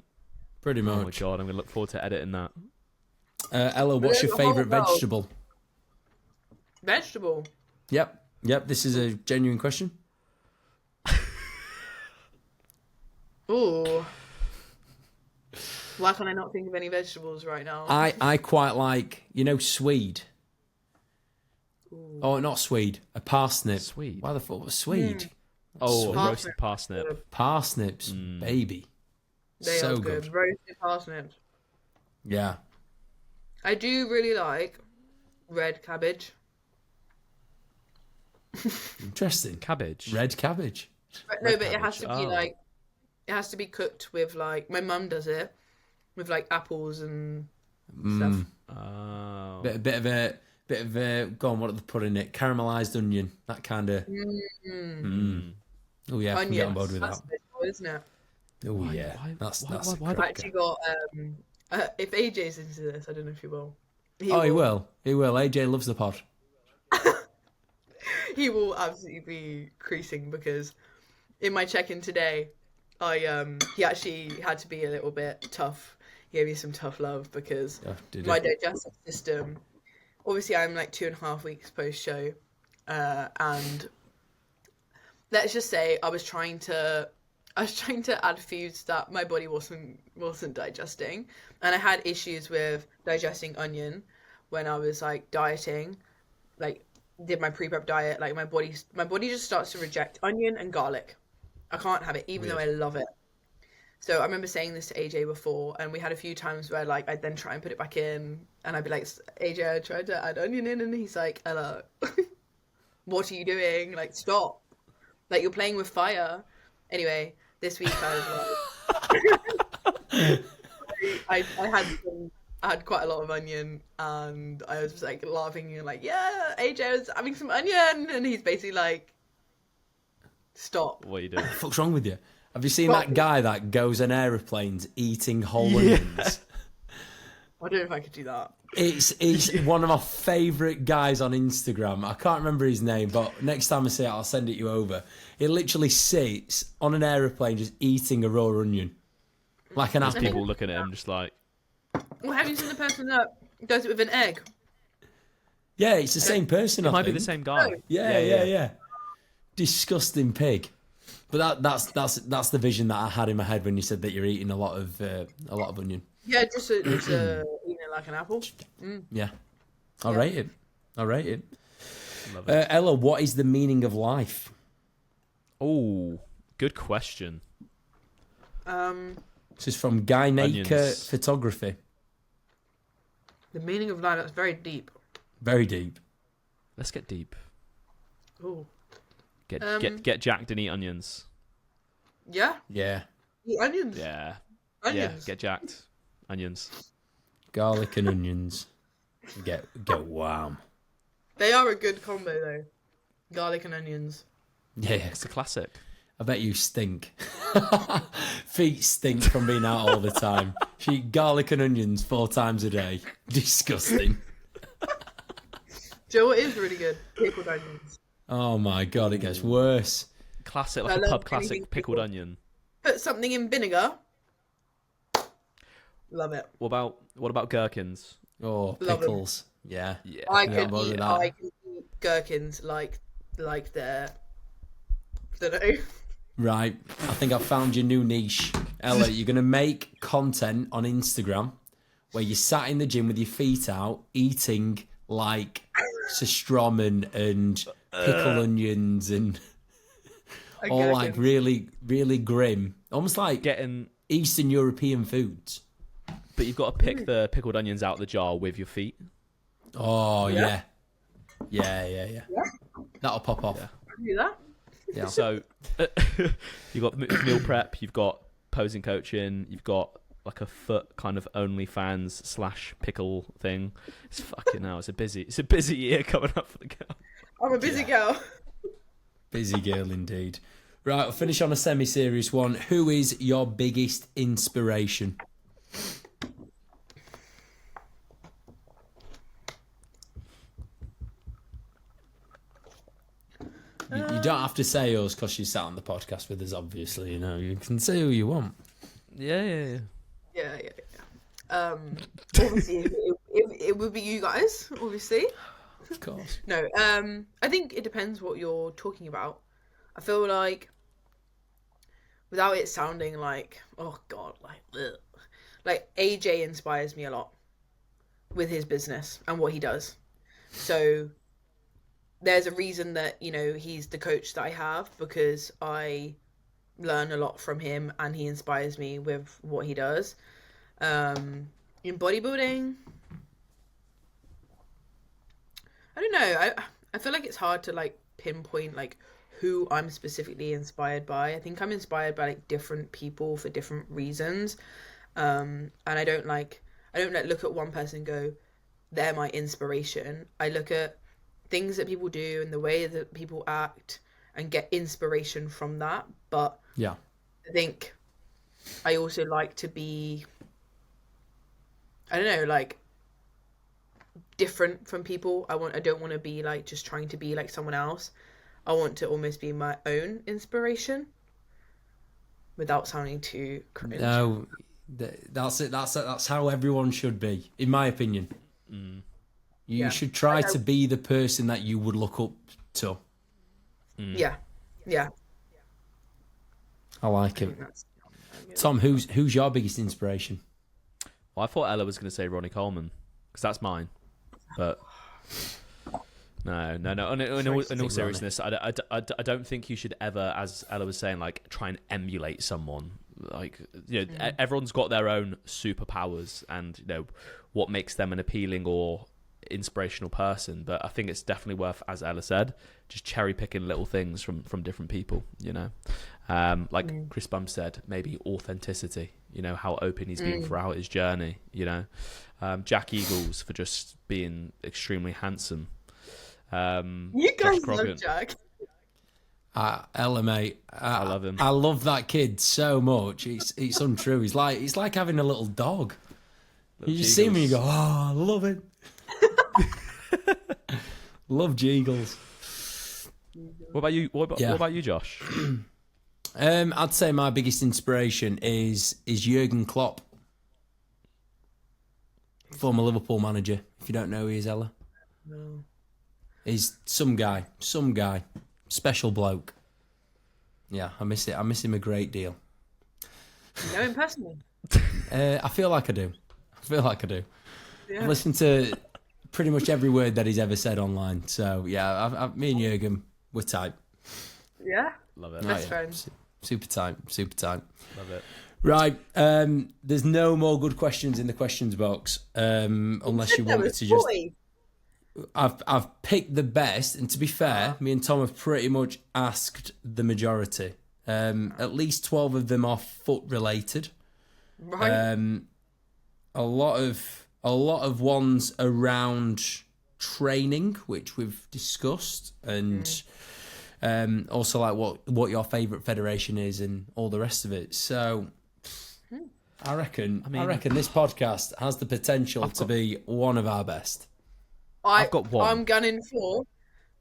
Pretty much. Oh my god, I'm going to look forward to editing that. Ella, what's your favourite vegetable? Vegetable? Yep. This is a genuine question. Ooh. Why can I not think of any vegetables right now? I quite like, swede. Ooh. Oh, not swede. A parsnip. Swede? Why the fuck was swede? Oh, Swede. roasted parsnip. Parsnips, baby. They so are good. Roasted parsnips. Yeah. I do really like red cabbage. Interesting. Cabbage. Red cabbage. No, but it has to be like, it has to be cooked with like, my mum does it with like apples and stuff. Oh. Bit of a go on, what do they put in it? Caramelized onion, that kind of. Oh yeah, I can get on board with that. Vegetable, isn't it? Oh yeah, that's. I've actually got. If AJ's into this, I don't know if he will. He will. AJ loves the pod. He will absolutely be creasing because in my check-in today, he actually had to be a little bit tough. He gave me some tough love because my digestive system. Obviously, I'm like 2.5 weeks post-show, and let's just say I was trying to add foods that my body wasn't digesting, and I had issues with digesting onion when I was like dieting, like did my pre-prep diet. Like my body just starts to reject onion and garlic. I can't have it, even though I love it. So I remember saying this to AJ before, and we had a few times where like I'd then try and put it back in, and I'd be like, AJ, I tried to add onion in, and he's like, Ella, what are you doing? Like, stop. Like, you're playing with fire. Anyway, this week I was like, I had quite a lot of onion, and I was just like laughing and like, yeah, AJ was having some onion, and he's basically like, stop. What are you doing? What the fuck's wrong with you? Have you seen that guy that goes on aeroplanes eating whole onions? I don't know if I could do that. He's one of my favourite guys on Instagram. I can't remember his name, but next time I see it, I'll send it you over. He literally sits on an aeroplane just eating a raw onion. Like an apple. People looking at him just like... Well, have you seen the person that does it with an egg? Yeah, it's the same person, It I might be think. the same guy. Yeah. Disgusting pig. But that's the vision that I had in my head when you said that you're eating a lot of onion. Yeah, just eating it like an apple. Yeah, I'll rate it. Love it. Ella, what is the meaning of life? Oh, good question. This is from Guy Naker Onions. Photography. The meaning of life, that's very deep. Very deep. Let's get deep. Ooh. Get jacked and eat onions. Yeah? Yeah. Eat onions. Yeah. Onions. Yeah, get jacked. Onions. Garlic and onions. Get wham. They are a good combo, though. Garlic and onions. Yeah. It's a classic. I bet you stink. Feet stink from being out all the time. She eat garlic and onions 4 times a day. Disgusting. Do you know what is really good? Pickled onions. Oh my God, it gets worse. Classic, I like a love pub classic anything pickled pickled. onion. Put something in vinegar. Love it. What about gherkins? Oh, Love 'em. pickles. Yeah. Yeah. I Yeah, could more than eat that. gherkins like they're... I don't know. Right. I think I've found your new niche. Ella, you're going to make content on Instagram where you sat in the gym with your feet out eating like pastrami and pickled onions and all like Gherkins. really, really grim. Almost like Getting, Eastern European foods. but you've got to pick the pickled onions out of the jar with your feet. Oh, Yeah. Yeah. That'll pop off. Yeah. Can you do that? Yeah. So you've got meal prep, you've got posing coaching, you've got like a foot kind of OnlyFans / pickle thing. It's fucking hell. It's a busy year coming up for the girl. I'm a busy girl. Busy girl indeed. Right, we'll finish on a semi-serious one. Who is your biggest inspiration? You don't have to say us because you sat on the podcast with us, obviously. You know, you can say who you want. Yeah. Yeah. Obviously, it would be you guys, obviously. Of course. No, I think it depends what you're talking about. I feel like, without it sounding like, oh God, like, ugh. Like AJ inspires me a lot with his business and what he does. So there's a reason that, you know, he's the coach that I have, because I learn a lot from him and he inspires me with what he does. In bodybuilding, I don't know. I feel like it's hard to like pinpoint like who I'm specifically inspired by. I think I'm inspired by like different people for different reasons. And I don't like look at one person and go, they're my inspiration. I look at things that people do and the way that people act and get inspiration from that. But Yeah. I think I also like to be, I don't know, like different from people. I don't want to be like just trying to be like someone else. I want to almost be my own inspiration without sounding too cringe. No, that's it. That's how everyone should be, in my opinion. You should try to be the person that you would look up to. Yeah. I like it. Tom, who's your biggest inspiration? Well, I thought Ella was going to say Ronnie Coleman, because that's mine. But no. In all seriousness, I don't think you should ever, as Ella was saying, like try and emulate someone. Like, you know, everyone's got their own superpowers, and you know what makes them an appealing or inspirational person. But I think it's definitely worth, as Ella said, just cherry picking little things from different people. You know, like Chris Bum said, maybe authenticity. You know, how open he's been throughout his journey. You know, Jack Eagles for just being extremely handsome. You guys love Jack. Ella, mate, I love him. I love that kid so much. It's untrue. He's like having a little dog. You just see him and you go, oh, I love it. Love Jeagles. What about you? What about you, Josh? I'd say my biggest inspiration is Jurgen Klopp, former Liverpool manager. If you don't know who he is, Ella, No. He's some guy, special bloke. Yeah, I miss it. I miss him a great deal. You know him personally? I feel like I do. Yeah. I've listened to pretty much every word that he's ever said online. So yeah, me and Jurgen, we're tight. Yeah. Love it. Best friends. Super tight. Love it. Right, there's no more good questions in the questions box, unless you want me to just. I've picked the best, and to be fair, me and Tom have pretty much asked the majority. At least 12 of them are foot related. Right. A lot of ones around training, which we've discussed, and also like what your favourite federation is and all the rest of it. So I reckon this podcast has the potential to be one of our best. I've got one. I'm gunning for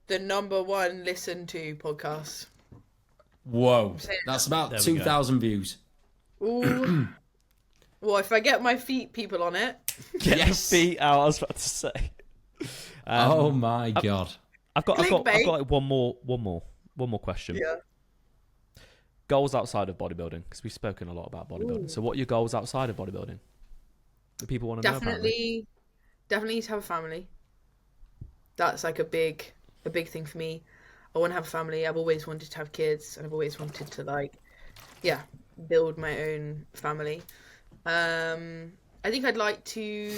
the #1 listened to podcast. Whoa, that's about 2,000 views. Ooh. Well, if I get my people on it. Get your feet out, I was about to say. Oh my god. I've got like one more question. Yeah. Goals outside of bodybuilding, because we've spoken a lot about bodybuilding. Ooh. So what are your goals outside of bodybuilding? Do people want to know about them? Definitely to have a family. That's like a big thing for me. I want to have a family. I've always wanted to have kids, and I've always wanted to build my own family. I think I'd like to.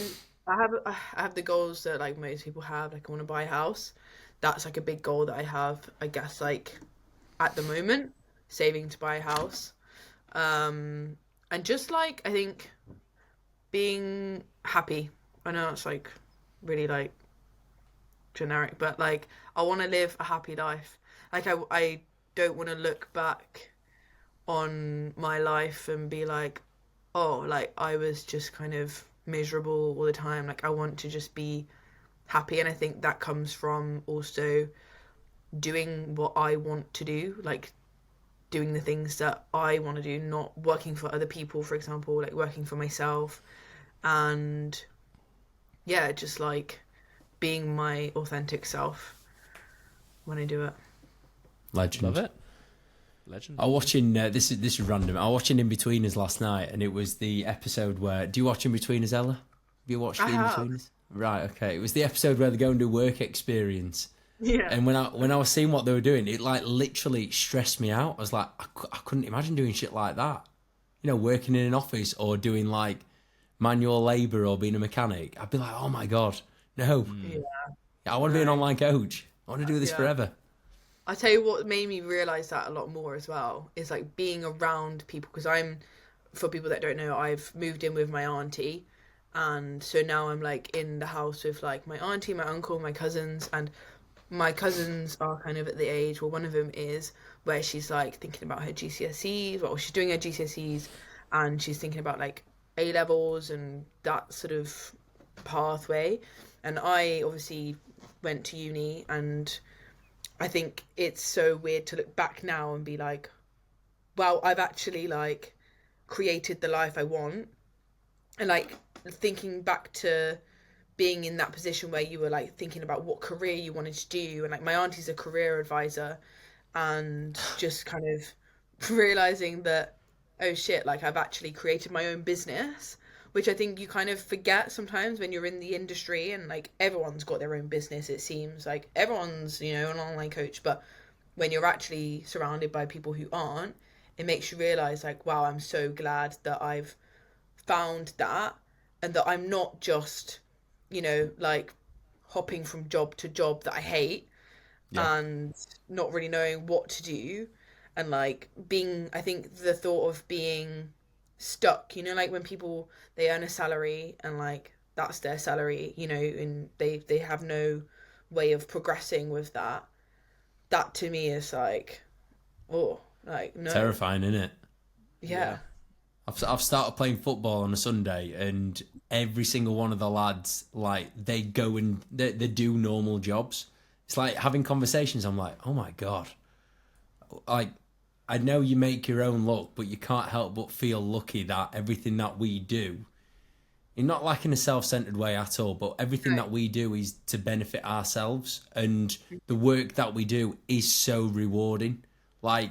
I have the goals that like most people have. Like I want to buy a house. That's like a big goal that I have. I guess like at the moment, saving to buy a house, and just like I think being happy. I know it's like really like generic, but like I want to live a happy life. Like I don't want to look back on my life and be like, oh, like I was just kind of miserable all the time. Like I want to just be happy, and I think that comes from also doing what I want to do, like doing the things that I want to do, not working for other people, for example, like working for myself, and yeah, just like being my authentic self when I do it. Legend. Love it. Legend. I was watching this is random. I was watching In-Betweeners last night, and it was the episode where. Do you watch In-Betweeners, Ella? Have you watched the In-Betweeners? Right. Okay. It was the episode where they go and do work experience. Yeah. And when I was seeing what they were doing, it like literally stressed me out. I was like, I couldn't imagine doing shit like that. You know, working in an office or doing like manual labour or being a mechanic. I'd be like, oh my god, no. Yeah. I want to be an online coach. I want to do this forever. I tell you what made me realise that a lot more as well is like being around people, because for people that don't know, I've moved in with my auntie, and so now I'm like in the house with like my auntie, my uncle, my cousins, and my cousins are kind of at the age, well, one of them is where she's like thinking about her GCSEs, well, she's doing her GCSEs, and she's thinking about like A levels and that sort of pathway. And I obviously went to uni, and I think it's so weird to look back now and be like, wow, I've actually like created the life I want. And like thinking back to being in that position where you were like thinking about what career you wanted to do, and like my auntie's a career advisor, and just kind of realizing that, oh shit, like I've actually created my own business, which I think you kind of forget sometimes when you're in the industry, and like everyone's got their own business. It seems like everyone's, you know, an online coach, but when you're actually surrounded by people who aren't, it makes you realize like, wow, I'm so glad that I've found that, and that I'm not just, you know, like hopping from job to job that I hate and not really knowing what to do, and like being, I think the thought of being stuck, you know, like when people, they earn a salary and like that's their salary, you know, and they have no way of progressing with that. That to me is like, oh, like no, terrifying, isn't it? Yeah. I've started playing football on a Sunday, and every single one of the lads, like, they go and they do normal jobs. It's like having conversations. I'm like, oh my God. Like, I know you make your own luck, but you can't help but feel lucky that everything that we do, and not like in a self-centered way at all, but everything that we do is to benefit ourselves, and the work that we do is so rewarding. Like,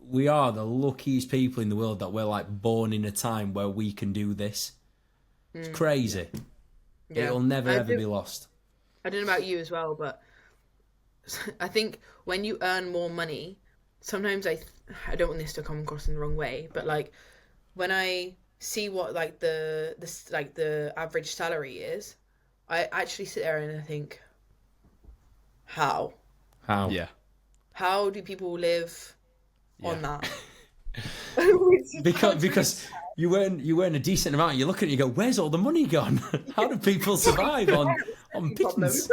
we are the luckiest people in the world that we're like born in a time where we can do this. It's crazy. Yeah. It'll never ever be lost. I don't know about you as well, but I think when you earn more money, sometimes I don't want this to come across in the wrong way, but like when I see what like the average salary is, I actually sit there and I think, how do people live on that? because you earn a decent amount, you look at it and you go, where's all the money gone? How do people survive on pittance?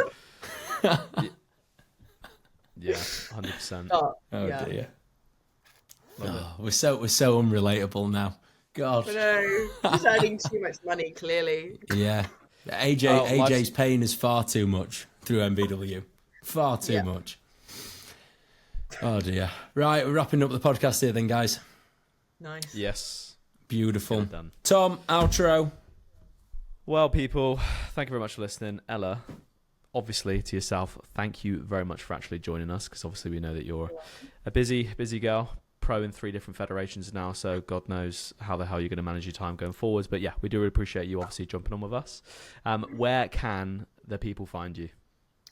Yeah, 100%. Oh dear. We're so unrelatable now. God. I know. Just earning too much money, clearly. Yeah. AJ's paying us far too much through MBW. Far too much. Oh dear. Right, we're wrapping up the podcast here then, guys. Nice. Yes. Beautiful. Done. Tom, outro. Well, people, thank you very much for listening. Ella, obviously, to yourself, thank you very much for actually joining us, because obviously we know that you're a busy girl, pro in 3 different federations now, so God knows how the hell you're going to manage your time going forwards. But yeah, we do really appreciate you obviously jumping on with us. Where can the people find you?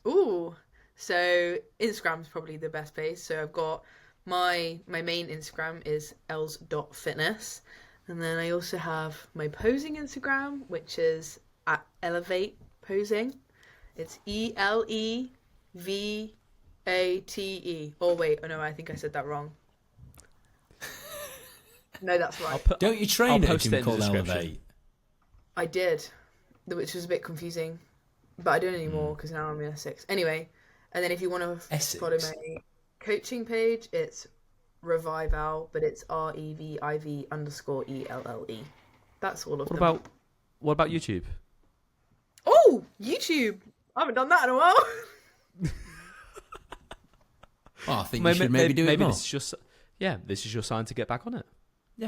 Ooh, so Instagram's probably the best place. So I've got my main Instagram is els.fitness, and then I also have my posing Instagram, which is at Elevate Posing. It's ELEVATE. Oh wait, oh no, I think I said that wrong. No, that's right. Don't you train I'll at a gym called description. Elevate? I did, which was a bit confusing, but I don't anymore because now I'm in Essex. Anyway, and then if you want to follow my coaching page, it's Revival, but it's REVIV_ELLE. That's all of them. What about YouTube? Oh, YouTube! I haven't done that in a while. Oh, I think you should maybe do it more. This is your sign to get back on it.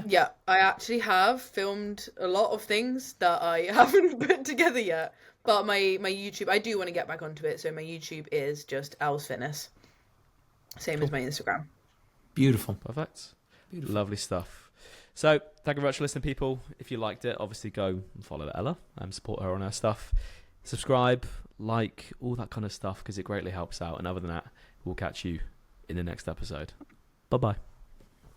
Yeah, I actually have filmed a lot of things that I haven't put together yet. But my YouTube, I do want to get back onto it. So my YouTube is just Els Fitness. Same as my Instagram. Beautiful. Perfect. Lovely stuff. So thank you very much for listening, people. If you liked it, obviously go and follow Ella and support her on her stuff. Subscribe, like, all that kind of stuff, because it greatly helps out. And other than that, we'll catch you in the next episode. Bye-bye.